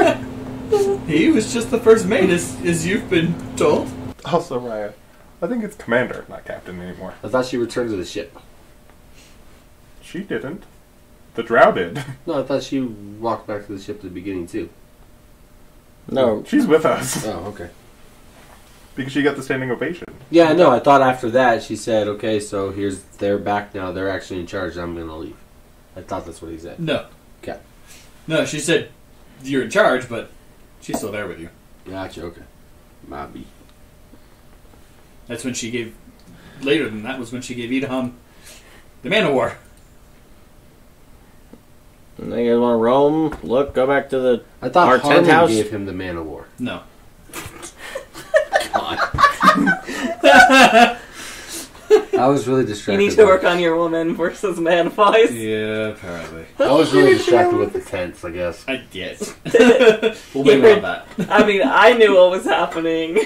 Herman. He was just the first mate, as you've been told. Also, Raya. I think it's commander, not captain anymore. I thought she returned to the ship. She didn't. The drow did. No, I thought she walked back to the ship at the beginning too. No. She's with us. Oh, okay. Because she got the standing ovation. Yeah, I know. I thought after that she said, "Okay, so they're back now. They're actually in charge. I'm going to leave." I thought that's what he said. No. Okay. No, she said, you're in charge, but she's still there with you. Gotcha. Okay. Might be. That's when she gave... Later than that was when she gave Idham the Man of War. You guys want to roam? Look, go back to the... I thought Our tent Harmon house? gave him the Man of War. No. God. I was really You distracted. need to work on your woman versus man voice. Yeah, apparently. I was really distracted with the tents, I guess. I guess. We'll blame it on that. I mean, I knew what was happening.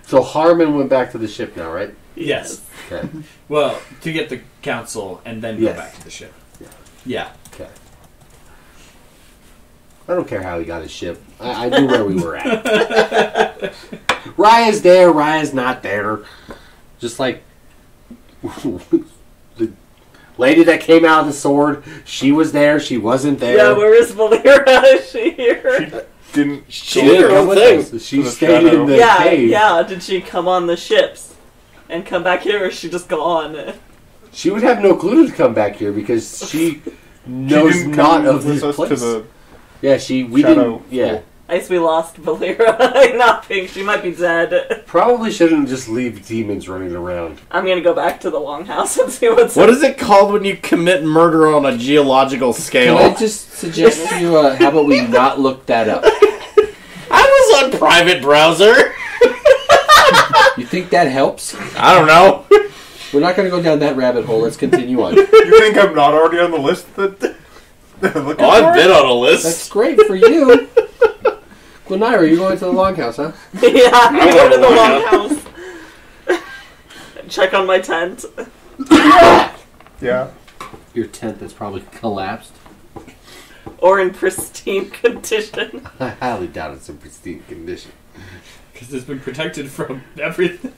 So Harmon went back to the ship now, right? Yes. Okay. Well, to get the council and then go Yes. back to the ship. Yeah. Yeah. Okay. I don't care how he got his ship. I knew where we were at. Raya's there, Raya's not there. Just like the lady that came out of the sword, she was there, she wasn't there. Yeah, where is Valera? Is she here? She didn't. She did her own thing. She The stayed shadow. in the Yeah, cave. yeah. Did she come on the ships and come back here, or is she just gone? She would have no clue to come back here because she knows She didn't not come of with this us place. to the Yeah, we shadow didn't. Yeah, I guess we lost Valera. Not pink. She might be dead. Probably shouldn't just leave demons running around. I'm gonna go back to the longhouse and see what's. What is it called when you commit murder on a geological scale? Can I just suggest to you, how about we not look that up? I was on private browser. You think that helps? I don't know. We're not going to go down that rabbit hole. Let's continue on. You think I'm not already on the list that they're looking Oh, I've for? been on a list. That's great for you. Gwyneira, you're going to the longhouse, huh? Yeah, I'm going to the longhouse. Check on my tent. Yeah. Your tent that's probably collapsed. Or in pristine condition. I highly doubt it's in pristine condition. Because it's been protected from everything.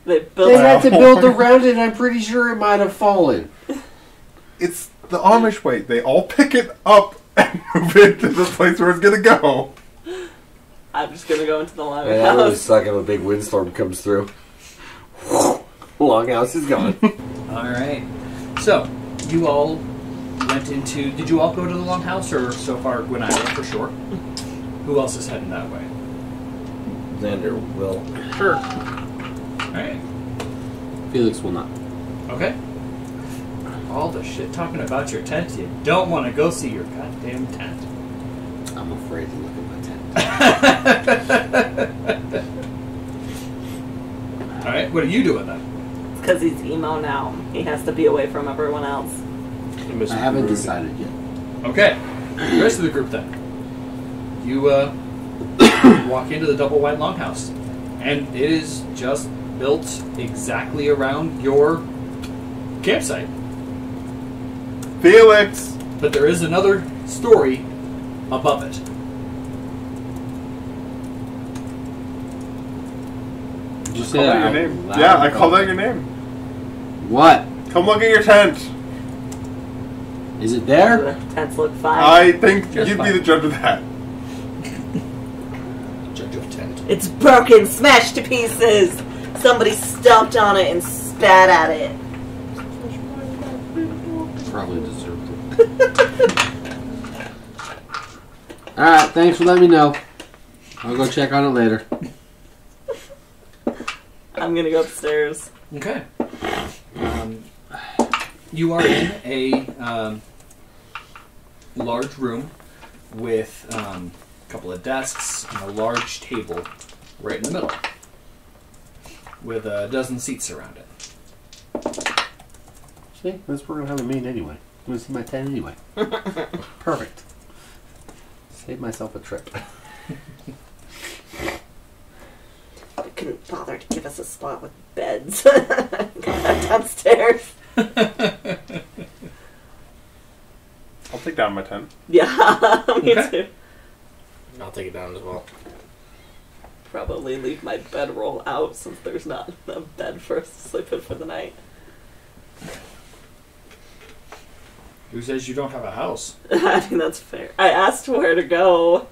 They built They had to build around it, and I'm pretty sure it might have fallen. It's the Amish way. They all pick it up and move it to the place where it's going to go. I'm just gonna go into the Man, that really longhouse. suck if a big windstorm comes through. Longhouse is gone. Alright. So, you all went into... Did you all go to the longhouse, or so far Gwyneira for sure? Who else is heading that way? Xander will. Sure. Alright. Felix will not. Okay. All the shit talking about your tent, you don't want to go see your goddamn tent. I'm afraid to look at my tent. Alright, what are you doing then? Because he's emo now. He has to be away from everyone else. I haven't decided yet. Okay. The rest of the group then. You walk into the double wide longhouse. And it is just built exactly around your campsite. Felix! But there is another story above it. Did you Call say that your out name. loud? Yeah, I called that your name. What? Come look at your tent. Is it there? The tents look fine. I think Just you'd fine. be the judge of that. Judge of tent. It's broken, smashed to pieces. Somebody stomped on it and spat at it. Probably deserved it. Alright, thanks for letting me know. I'll go check on it later. I'm gonna go upstairs. Okay. You are in a large room with a couple of desks and a large table right in the middle with a dozen seats around it. See, that's where we're going to have a meeting anyway. I'm going to see my tent anyway. Perfect. Save myself a trip. They couldn't bother to give us a spot with beds. Downstairs. I'll take down my tent. Yeah, me Okay. too. I'll take it down as well. Probably leave my bedroll out since there's not a bed for us to sleep in for the night. Who says you don't have a house? I mean, that's fair. I asked where to go.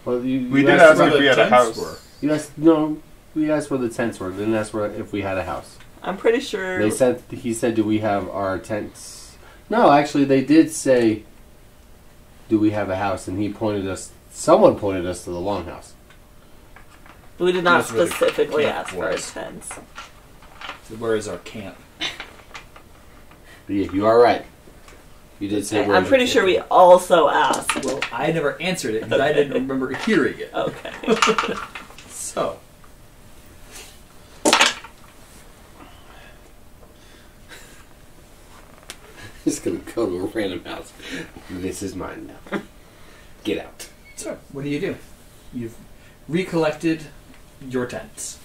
Well, We did ask where if the we had a tents house. were. You asked, no, we asked where the tents were. Didn't ask where, if we had a house. I'm pretty sure. They said, he said, do we have our tents? No, actually, they did say, do we have a house? And he pointed us, someone pointed us to the longhouse. we did not That's where the specifically camp ask for our was. tents. So where is our camp? But yeah, you are right. You did say where I'm the pretty tent sure we was. also asked. Well, I never answered it because I didn't remember hearing it. Okay. So, Just gonna go to a random house. This is mine now. Get out. so what do? You've recollected your tents.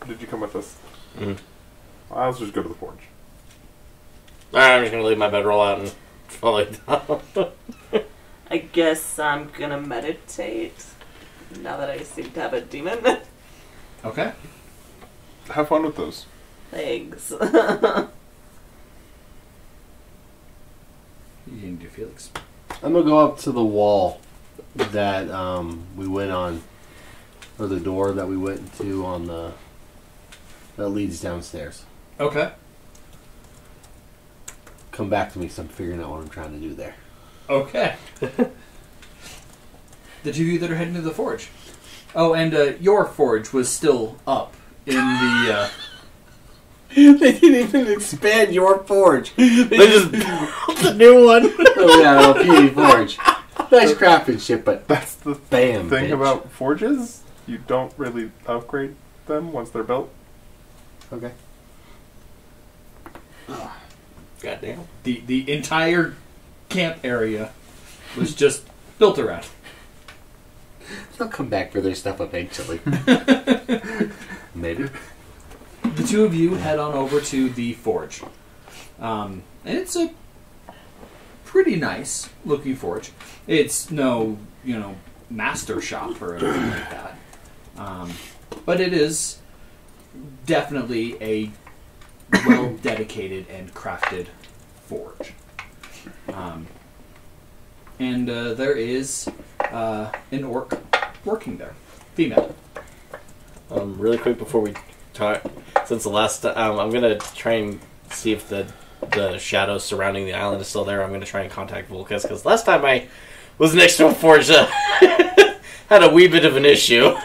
Did you come with us? Mhm. I'll just go to the forge. Alright, I'm just gonna leave my bedroll out and fall down. I guess I'm gonna meditate. Now that I seem to have a demon. Okay. Have fun with those. Thanks. You can do Felix. I'm gonna go up to the wall that we went on, or the door that we went to on the that leads downstairs. Okay. Come back to me, 'cause I'm figuring out what I'm trying to do there. Okay. the two of you that are heading to the forge. Oh, and your forge was still up in the... They didn't even expand your forge. They just built a new one. Oh yeah, a PE forge. Nice craftsmanship, but That's the bam. thing bitch. about forges. You don't really upgrade them once they're built. Okay. Goddamn. The entire camp area was just built around. They'll come back for their stuff eventually. Maybe. The two of you head on over to the forge. And it's a pretty nice looking forge. It's no, master shop or anything like that. But it is definitely a well-dedicated and crafted forge. And there is an orc working there. Female. Really quick before we talk, since the last I'm gonna try and see if the shadows surrounding the island is still there. I'm gonna try and contact Vulcus because last time I was next to a forge, had a wee bit of an issue.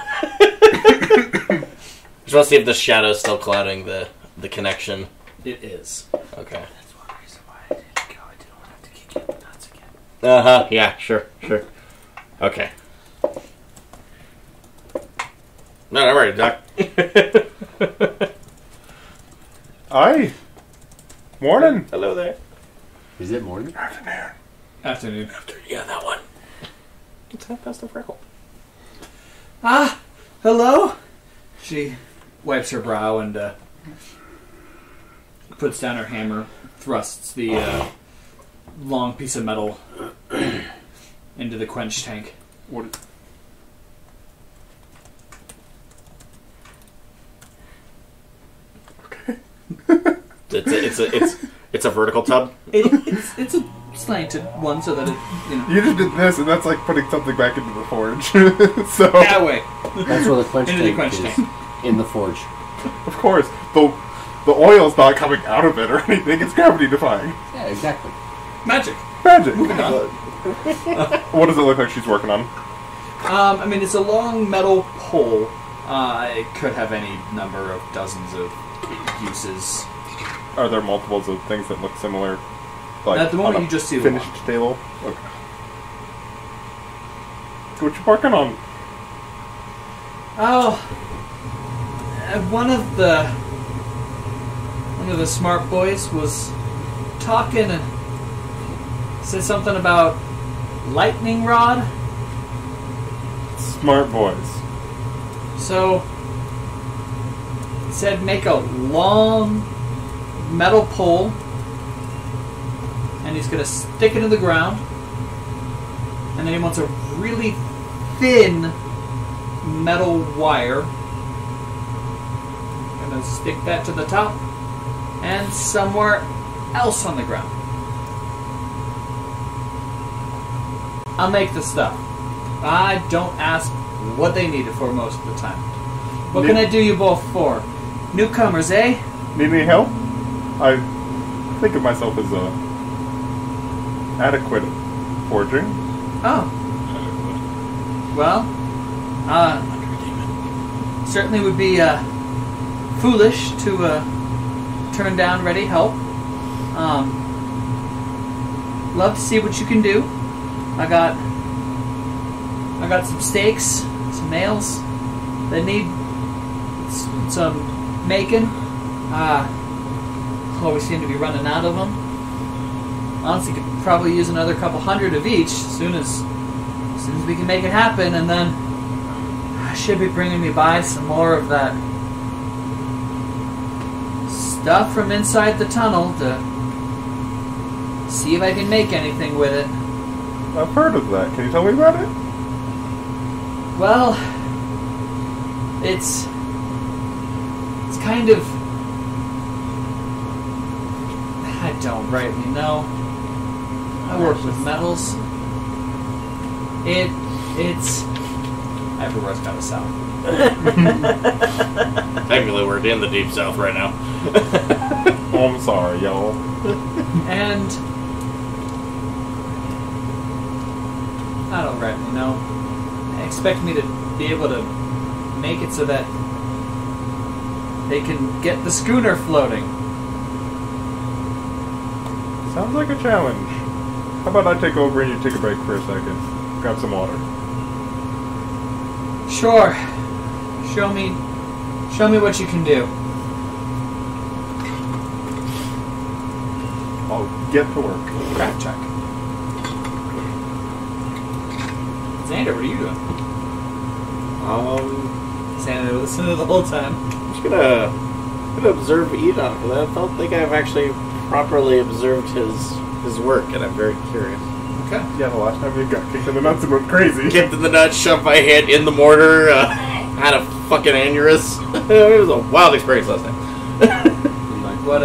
Just want to see if the shadow's still clouding the connection. It is. Okay. That's one reason why I didn't go. I didn't want to have to kick you in the nuts again. Uh-huh. Yeah, sure. Okay. No, I'm ready, Doc. Aye. Morning. Hello there. Is it morning? Afternoon. Yeah, that one. It's half past the freckle. Ah, hello? She wipes her brow and puts down her hammer, thrusts the long piece of metal into the quench tank. What? It's a vertical tub. It's a slanted one so that it, You just did this, and that's like putting something back into the forge. So, that way. That's where the quench Into tank the quench is. tank. In the forge. of course, the oil's not coming out of it or anything. It's gravity defying. Yeah, exactly. Magic. Magic. Moving on. What does it look like she's working on? I mean, it's a long metal pole. It could have any number of dozens of uses. Are there multiples of things that look similar? Like At the moment, on a you just see the finished one. table. Okay. What you working on? Oh, one of the smart boys was talking and said something about lightning rod. Smart boys. So he said make a long metal pole, and he's gonna stick it in the ground, and then he wants a really thin metal wire. Gonna stick that to the top and somewhere else on the ground. I'll make the stuff. I don't ask what they need it for most of the time. What can I do you both for? Newcomers, eh? Need any help? I think of myself as adequate at forging. Oh. Well, certainly would be foolish to turn down ready help. Love to see what you can do. I got some steaks, some nails that need some making. Always seem to be running out of them. Honestly, could probably use another couple hundred of each as soon as we can make it happen, and then I should be bringing me by some more of that stuff from inside the tunnel to see if I can make anything with it. I've heard of that. Can you tell me about it? Well, it's kind of... I don't rightly know. I work with metals. It's... Everywhere's kind of south. Technically, we're in the deep south right now. Oh, I'm sorry, y'all. And... I don't rightly know. expect me to be able to make it so that they can get the schooner floating. Sounds like a challenge. How about I take over and you take a break for a second? Grab some water. Sure. Show me what you can do. I'll get to work. Craft check. Xander, what are you doing? Xander, listen to the whole time. I'm just gonna observe Idham, because I don't think I've actually properly observed his work, and I'm very curious. Okay. Yeah, the last time we got kicked in the nuts and went crazy. Kicked in the nuts, shoved my hand in the mortar, had a fucking aneurysm. It was a wild experience last night. What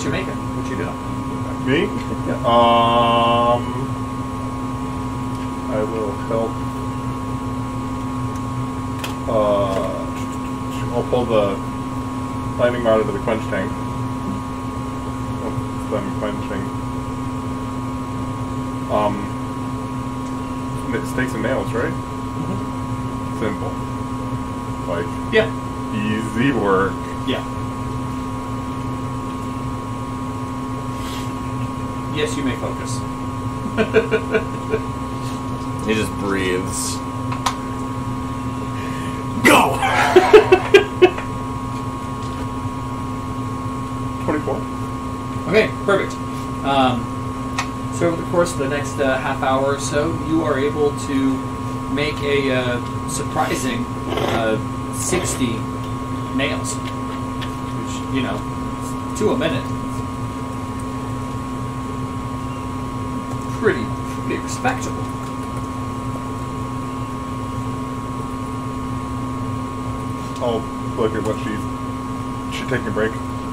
you making? What you doing? Me? Yeah. I will help. I'll pull the lightning rod into the quench tank. I'm quenching. Steaks and nails, right? Mm-hmm. Simple. Like, Yeah. easy work. Yeah. Yes, you may focus. He just breathes. Go! 24. Okay, perfect. So over the course of the next half hour or so, you are able to make a surprising 60 nails, which, you know, 2 a minute. Pretty respectable. I'll look at what she's taking a break.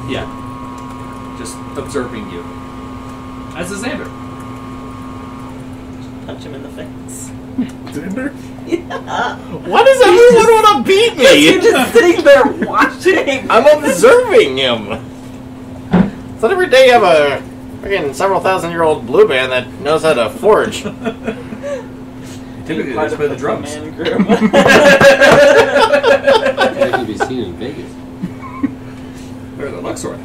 Yeah. Just observing you. As a Xander. Punch him in the face. Xander? Why does everyone want to beat me? You're just sitting there watching. I'm observing him. It's not every day you have a freaking several thousand-year-old blue band that knows how to forge. Typically, they play the drums. Man group. That could be seen in Vegas. Or the Luxor.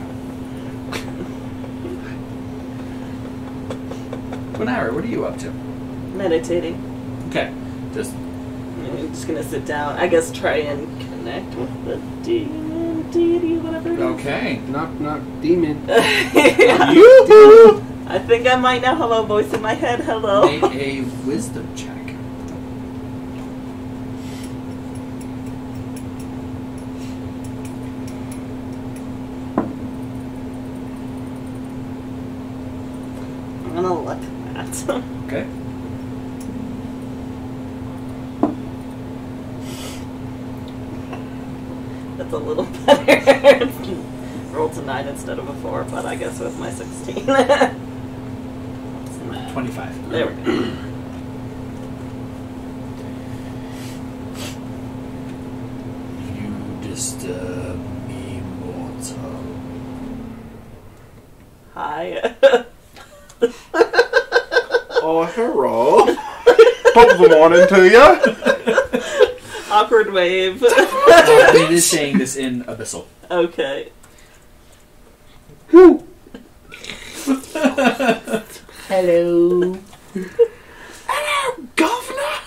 Gwyneira, what are you up to? Meditating. Okay. Just I'm just gonna sit down. I guess try and connect with the demon, deity, whatever it is. okay. Knock, demon. Yoo-hoo! I think I might now. Hello, voice in my head. Hello. Make a wisdom check. I'm gonna look at that. Okay. That's a little better. Rolled a 9 instead of a 4, but I guess with my 16. 25. There we go. You disturb me, mortal. Hi. Oh, hello. Top of the morning to ya. Awkward wave. It is saying this in Abyssal. Okay. Hello. Governor!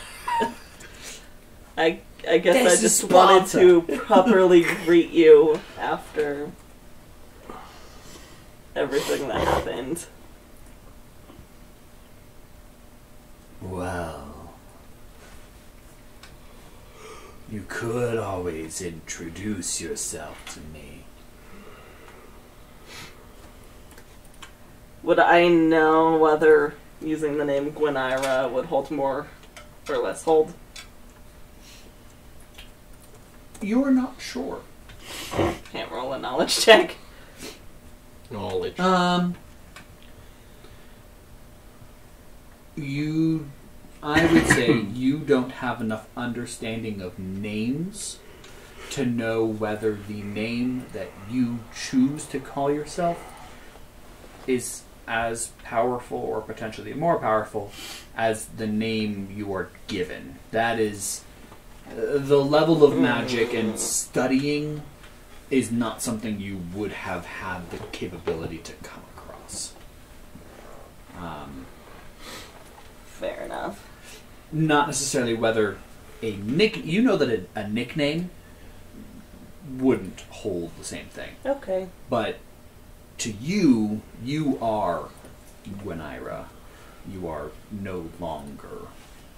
I guess This I is just wanted to properly greet you after everything that happened. Well, you could always introduce yourself to me. Would I know whether using the name Gwyneira would hold more or less hold? You're not sure. Can't roll a knowledge check. Knowledge. I would say you don't have enough understanding of names to know whether the name that you choose to call yourself is as powerful or potentially more powerful as the name you are given. That is the level of magic and studying is not something you would have had the capability to come across. Fair enough. Not necessarily whether you know that a nickname wouldn't hold the same thing. Okay. But to you, you are Gwyneira. You are no longer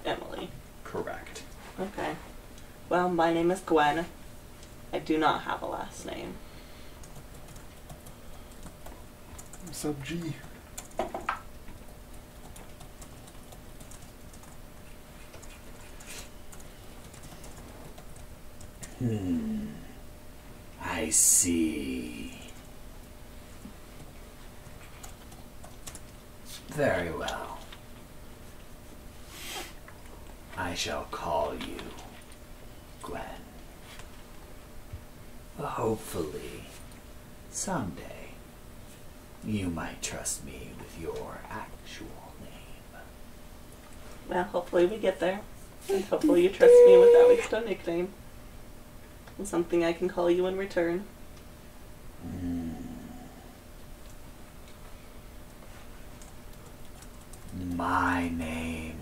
Emily. correct. Okay. Well, my name is Gwen. I do not have a last name. Sub G. I see. Very well. I shall call you Gwen. Hopefully, someday, you might trust me with your actual name. Well, hopefully we get there. And hopefully you trust me with at least a nickname. And something I can call you in return. My name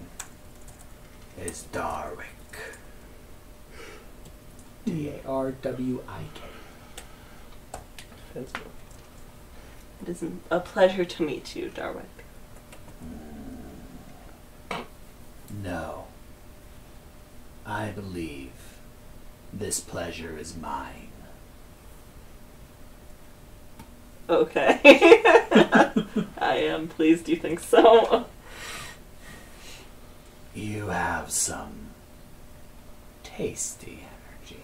is Darwick. Darwik. It is a pleasure to meet you, Darwick. No. I believe this pleasure is mine. Okay. I am pleased you think so. You have some tasty energy.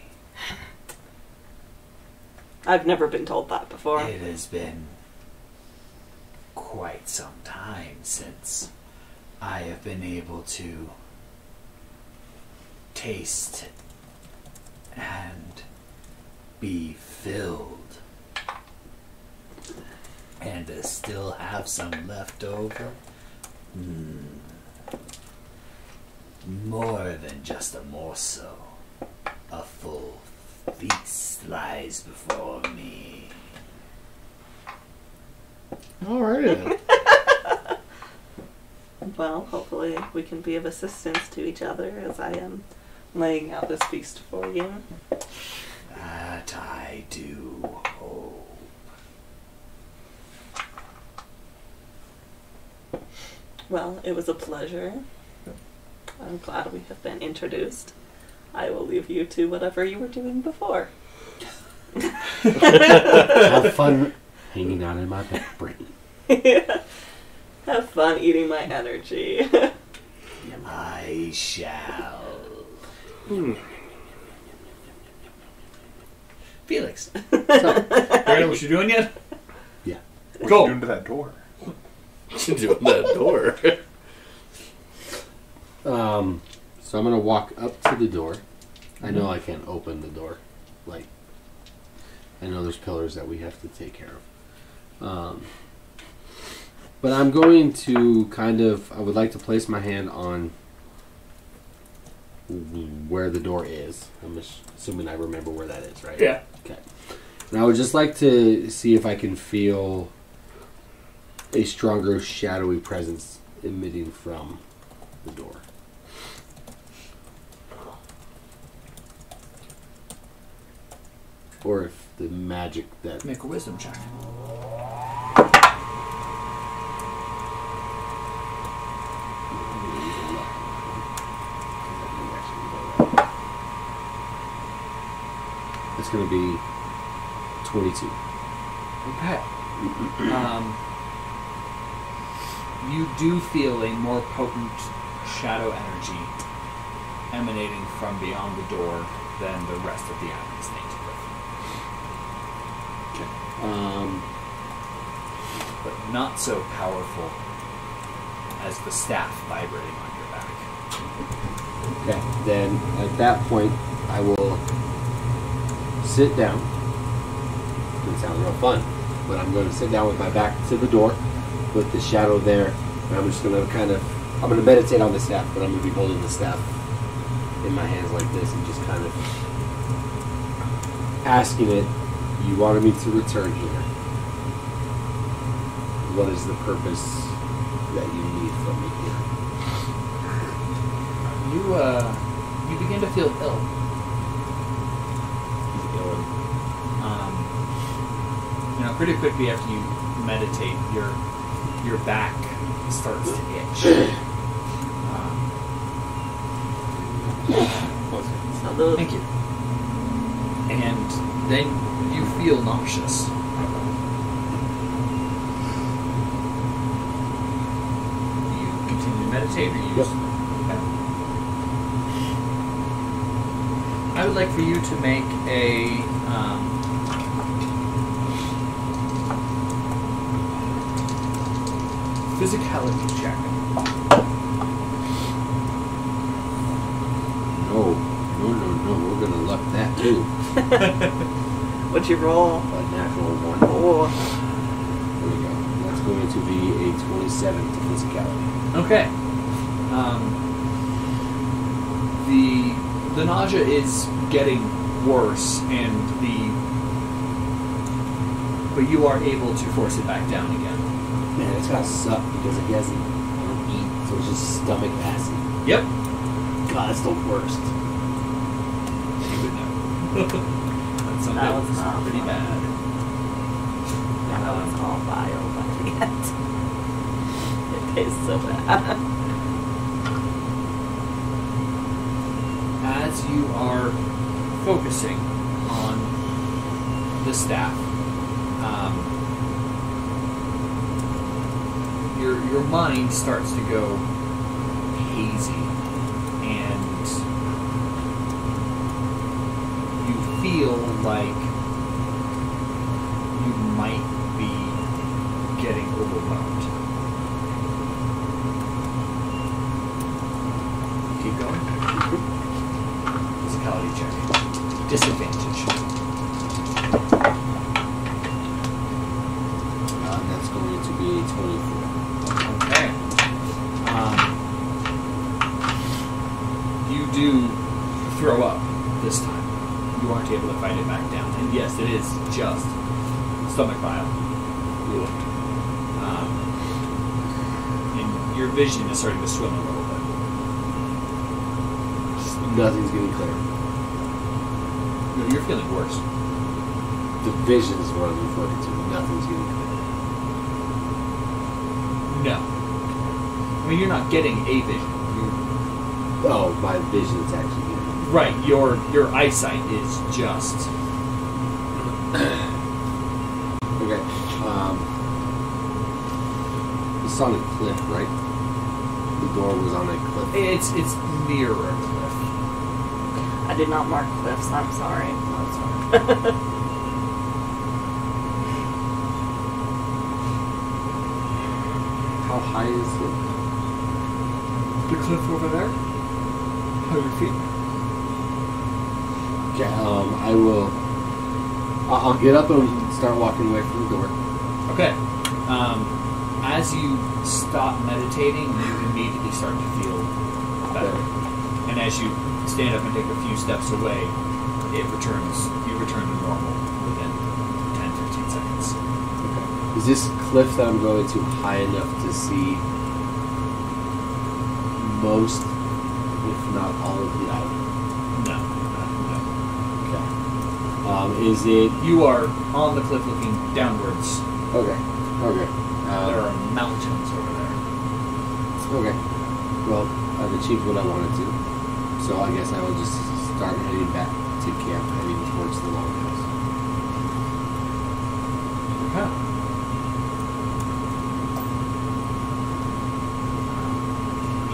I've never been told that before. It has been quite some time since I have been able to taste and be filled. And to still have some left over. More than just a morsel. A full feast lies before me. Alright. Well, hopefully we can be of assistance to each other as I am laying out this feast for you. That I do hope. Well, it was a pleasure. I'm glad we have been introduced. I will leave you to whatever you were doing before. Have fun hanging out in my back brain. Have fun eating my energy. I shall. Felix. You know what you're doing yet? Yeah. What Go. you doing to that door? Doing that door. So I'm gonna walk up to the door. I know I can't open the door. Like, I know there's pillars that we have to take care of. But I'm going to I would like to place my hand on where the door is. I'm assuming I remember where that is, right? Yeah. Okay. And I would just like to see if I can feel a stronger shadowy presence emitting from the door. Or if the magic that... Make a wisdom check. It's going to be 22. Okay. You do feel a more potent shadow energy emanating from beyond the door than the rest of the island is named with. But not so powerful as the staff vibrating on your back. Okay, then at that point, I will sit down. It doesn't sound real fun, but I'm going to sit down with my back to the door with the shadow there. And I'm just going to I'm going to meditate on the staff, but I'm going to be holding the staff in my hands like this and just kind of asking it, you wanted me to return here. What is the purpose that you need from me here? You begin to feel ill. Pretty quickly after you meditate, your back starts to itch. Thank you. And then you feel nauseous. You continue to meditate, or you just... Okay. I would like for you to make a... physicality check. No. We're gonna luck that too. What'd you roll? A natural 1. Oh. There we go. That's going to be a 27 to physicality. Okay. The nausea is getting worse, but you are able to force it back down again. Man, it's gotta suck because it doesn't eat, so it's just stomach acid. Yep. God, it's the worst. You would know. That was That's not pretty fun. bad. That was all vile, but yet. It tastes so bad. As you are focusing on the staff, your mind starts to go hazy, and you feel like you might be getting overwhelmed. Keep going. Physicality check. Disadvantage. That's going to be a 24. Okay. You do throw up this time. You aren't able to fight it back down. And yes, it is just stomach bile. And your vision is starting to swim a little bit. Nothing's getting clear. No, you're feeling worse. The vision is what I'm referring to. Nothing's getting clear. No. I mean, you're not getting a vision. Oh, my vision's actually getting Right, your eyesight is just... Okay. It's on a cliff, right? The door was on a cliff. It's near a cliff. I did not mark cliffs, I'm sorry. That's fine. How high is it? The cliff over there? 100 feet. Okay, I will... I'll get up and start walking away from the door. Okay. As you stop meditating, you immediately start to feel better. And as you stand up and take a few steps away, you return to normal within 10-15 seconds. Okay. Is this cliff that I'm going to high enough to see most, if not all of the island? No. Okay. Is it... You are on the cliff looking downwards. Okay. There are mountains over there. Okay. Well, I've achieved what I wanted to. So I guess I will just start heading back to camp, heading towards the longhouse. Okay.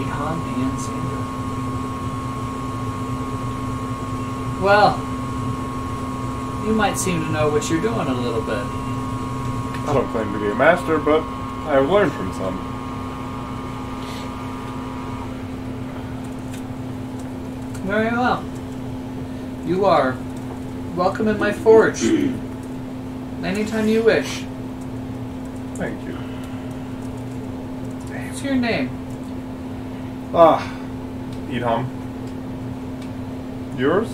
Idham and Xander. Well, you might seem to know what you're doing a little bit. I don't claim to be a master, but I've learned from some. Very well. You are welcome in my forge. Anytime you wish. Thank you. What's your name? Idham. Yours?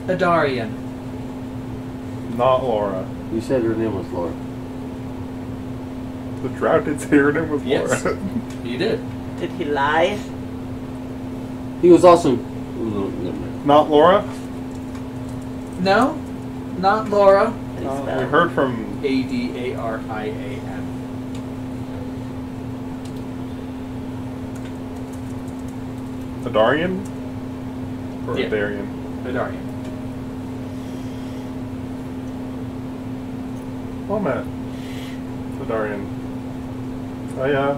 Adarian. Not Laura. You said her name was Laura. The drow did say her name was Yes. Laura. You did. Did he lie? He was also. No, never mind. Not Laura? No, not Laura. Did he We spell? heard from... Adarian. Adarian? Or Yeah. Adarian? Adarian. Well met. Adarian. I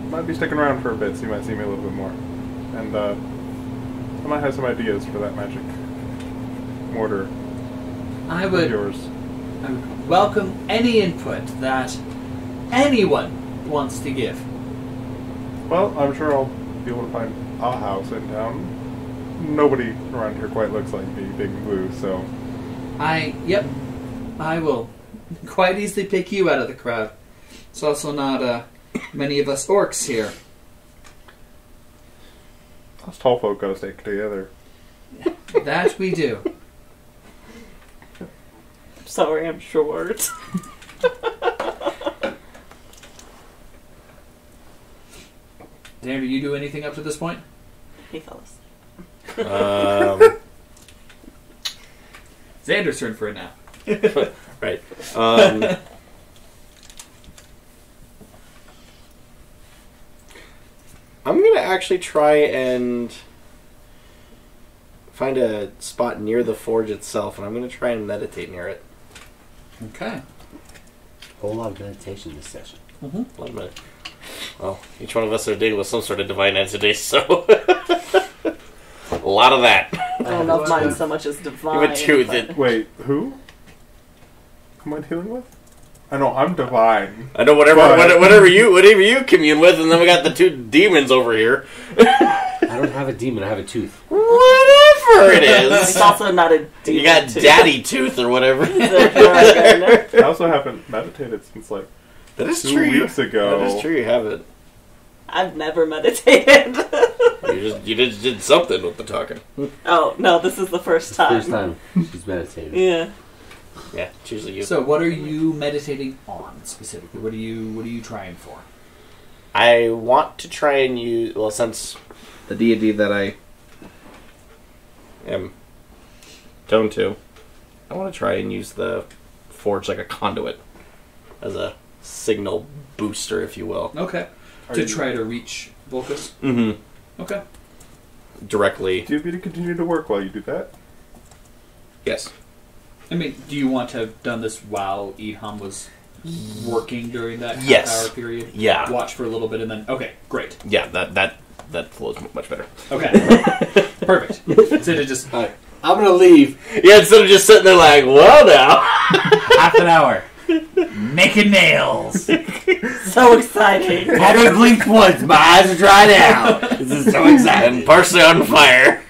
might be sticking around for a bit, so you might see me a little bit more. And I might have some ideas for that magic mortar I of would yours. welcome any input that anyone wants to give. Well, I'm sure I'll be able to find a house in town. Nobody around here quite looks like me, big and blue, so... I will quite easily pick you out of the crowd. It's also not many of us orcs here. Us tall folk gotta stay together. That we do. Sorry, I'm short. Dan, do you do anything up to this point? Hey, fellas. Xander's turn for it now. Right. I'm gonna actually try and find a spot near the forge itself, and I'm gonna try and meditate near it. Okay. A whole lot of meditation this session. Mm-hmm. A lot of well, each one of us are dealing with some sort of divine entity, so a lot of that. I don't know if mine so much as divine. Even two but- that Wait, who? Who am I dealing with? I know, I'm divine. I know whatever But- whatever you commune with, and then we got the two demons over here. I don't have a demon, I have a tooth. Whatever it It's is. also not a demon. You got too. daddy tooth or whatever. I also haven't meditated since like That is 2 true. weeks ago. That is true. You haven't. I've never meditated. You just did something with the talking. Oh, no, this is the first time. First time she's meditated. Yeah. Yeah, it's usually you. So, what are you meditating on specifically? What are you trying for? I want to try and use, well, since the deity that I am toned to, I want to try and use the forge like a conduit as a signal booster, if you will. Okay. To try to reach Vulcus. Mm-hmm. Okay. Directly. Do you want me to continue to work while you do that? Yes. I mean, do you want to have done this while Idham was working during that Yes. half-hour period? Yeah. Watch for a little bit and then... Okay, great. Yeah, that flows much better. Okay. Perfect. Instead of just... Alright, I'm gonna leave. Yeah, instead of just sitting there like, well now. Half an hour. Making nails. So exciting. I haven't blinked once, my eyes are dried out. This is so exciting. And partially on fire.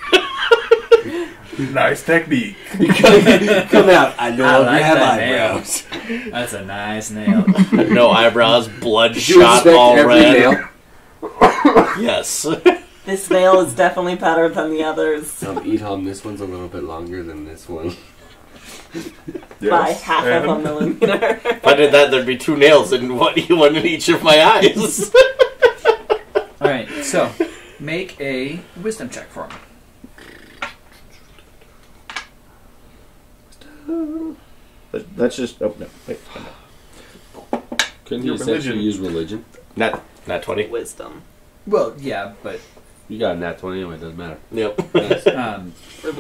Nice technique. Come out. I no I longer like have that eyebrows. That's a nice nail. No eyebrows, Did you bloodshot, inspect all every red. nail? Yes. This veil is definitely better than the others. Idham, this one's a little bit longer than this one. By half of a millimeter. If I did that, there'd be 2 nails in one in each of my eyes. Alright, so, make a wisdom check for me. That's just. Oh, no. Wait. Couldn't Your you essentially religion. use religion? Not 20. Wisdom. Well, yeah, but You got a nat 20 anyway, it doesn't matter. Yep.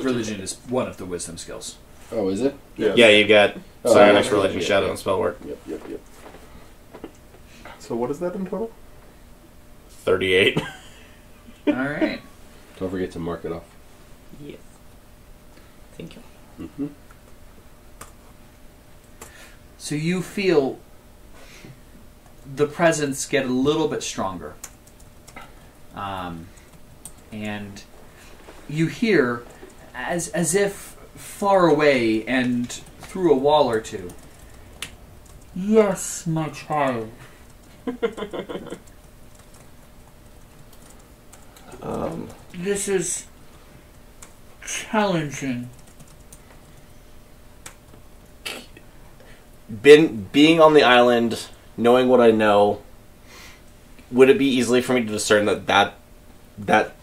religion is one of the wisdom skills. Oh, is it? Yeah. Yeah, you got Oh, Psionics, yeah. Religion, Yeah, Shadow, yeah. and Spell Work. Yep. So what is that in total? 38. Alright. Don't forget to mark it off. Yes. Thank you. Mm-hmm. So you feel the presence get a little bit stronger. And you hear, as if far away and through a wall or two, "Yes, my child." This is challenging. Being on the island, knowing what I know, would it be easily for me to discern that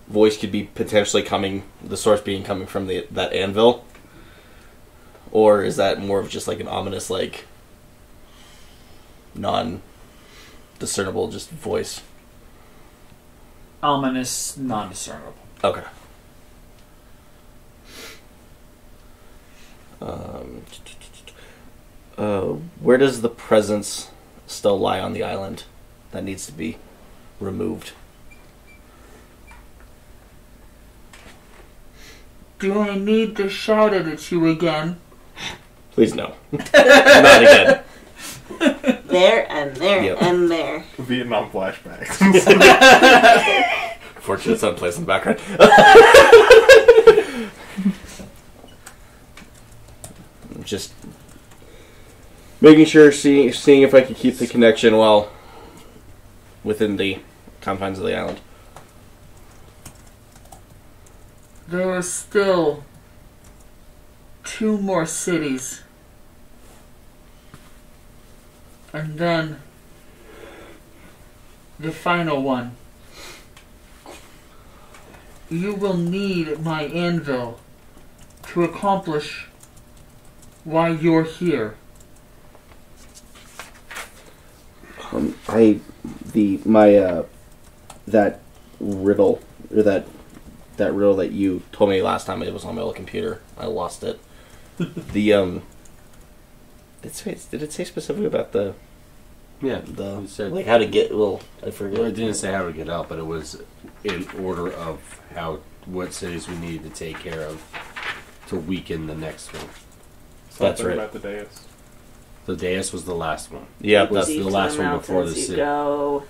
voice could be potentially coming, the source being coming from that anvil? Or is that more of just like an ominous, like, non-discernible just voice? Ominous, non-discernible. Okay. Where does the presence still lie on the island that needs to be removed? Do I need to shout it at you again? Please no. Not again. There and there Yep. and there. Vietnam flashbacks. Fortunate son plays in the background. Just making sure, seeing if I can keep the connection while within the confines of the island. There are still 2 more cities. And then the final one. You will need my anvil to accomplish why you're here. That riddle, or that riddle that you told me last time, it was on my old computer. I lost it. Did it say specifically about the It said, like how to get? Well, I forget. well, it didn't say how to get out, but it was in order of what cities we needed to take care of to weaken the next one. That's Something right. about the dais. The dais was the last one. Yeah, was that's the Deep to last one mountains before the you city. go,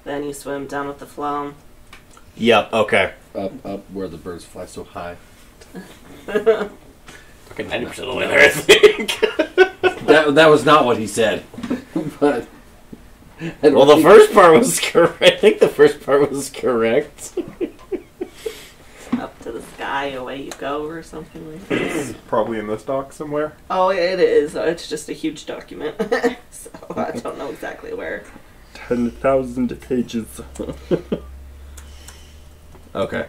then you swim down with the flow. Yep. Okay. Up where the birds fly so high. Okay, 90% of the way there, I think. That was not what he said. But Well, the first part was correct. I think the first part was correct. Up to the sky, away you go, or something like that. Probably in this dock somewhere. Oh, it is. It's just a huge document. So I don't know exactly where. 10,000 pages. Okay.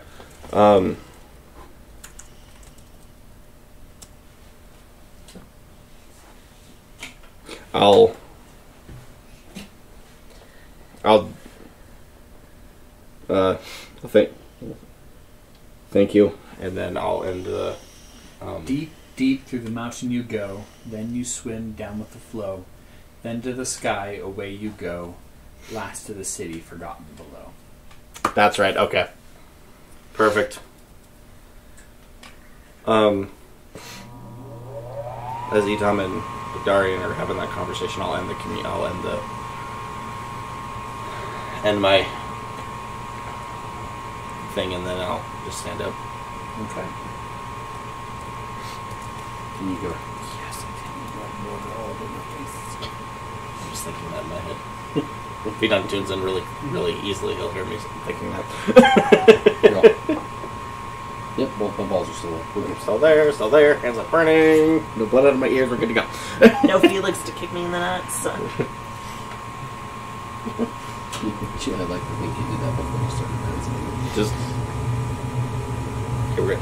I'll thank you, and then I'll end the Deep through the mountain you go, then you swim down with the flow, then to the sky away you go, last to the city forgotten below. That's right. Okay. Perfect. As Idham and Darian are having that conversation, I'll end end my thing, and then I'll just stand up. Okay. can you go? Yes, I can. I'm just thinking that in my head. If Idham tunes in really, really easily, he'll hear me thinking that. Yep, both my balls are still there. Still there, hands up burning, no blood out of my ears, we're good to go. No Felix to kick me in the nuts. Gee, I'd like to think you did that before you started dancing. Just... Okay, we're good.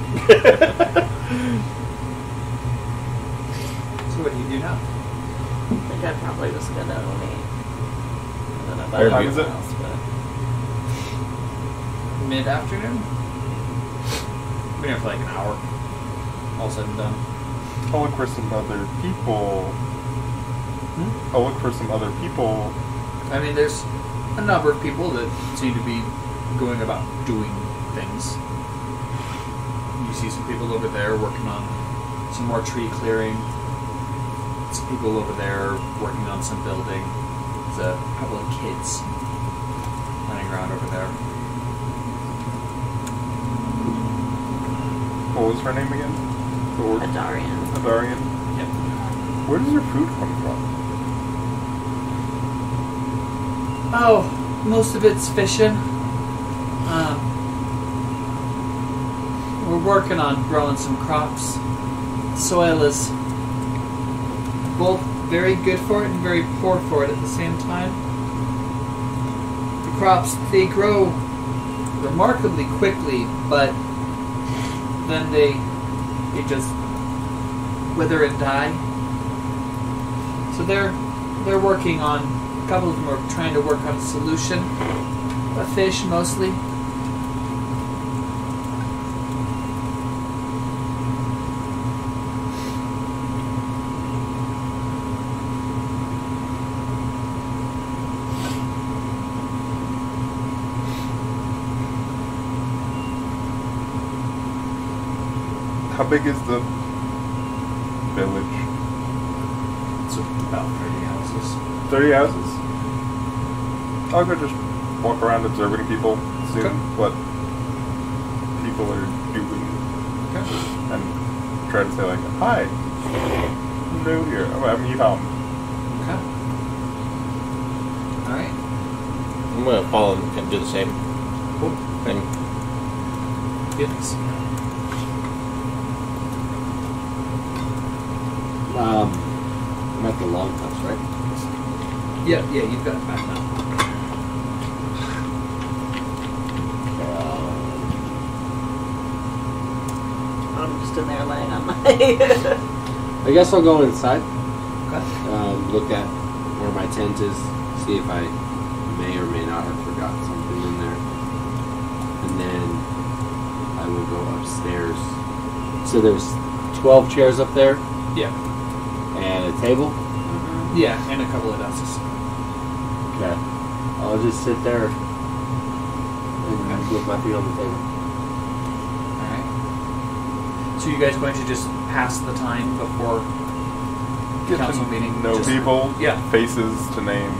So what do you do now? I think I probably was gonna wait. I don't know What about time is it? everyone else, but Mid-afternoon? Been here for like an hour. All said and done. I'll look for some other people. I'll look for some other people. I mean, there's a number of people that seem to be going about doing things. You see some people over there working on some more tree clearing. Some people over there working on some building. There's a couple of kids running around over there. What was her name again? The orc? Adarian. Adarian? Yep. Where does your food come from? Oh, most of it's fishing. we're working on growing some crops. Soil is both very good for it and very poor for it at the same time. The crops, they grow remarkably quickly, but then they just wither and die. So they're working on, a couple of them are trying to work on a solution. A fish mostly. How big is the village? It's about 30 houses. 30 houses? I'll go just walk around observing people, seeing Okay. what people are doing, Okay. and try to say like, "Hi, I'm new here. I'm Idham." Okay. Alright. I'm gonna follow and do the same Cool. thing. Felix. I'm at the longhouse, right? Yeah, you've got it back now. I'm just in there laying on my. I guess I'll go inside. Okay. Look at where my tent is, see if I may or may not have forgot something in there. And then I will go upstairs. So there's 12 chairs up there Yeah. and a table. Yeah, and a couple of desks. Okay. I'll just sit there and with my feet on the table. Alright. So you guys going to just pass the time before Get council to meeting? know Just- people, Yeah. faces to names,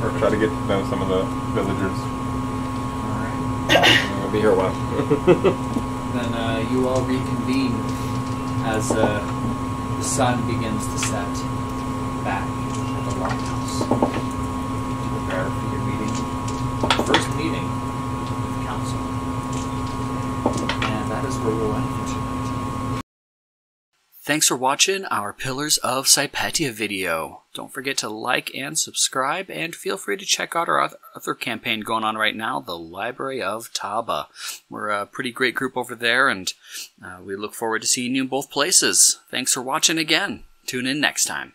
or try to get to know some of the villagers. Alright. I'll be here a while. Then you all reconvene as the sun begins to set back at the lighthouse. Prepare for your meeting. First meeting with the council. And that is where we'll end for tonight. Thanks for watching our Pillars of Sypetia video. Don't forget to like and subscribe, and feel free to check out our other campaign going on right now, the Library of Taba. We're a pretty great group over there, and we look forward to seeing you in both places. Thanks for watching again. Tune in next time.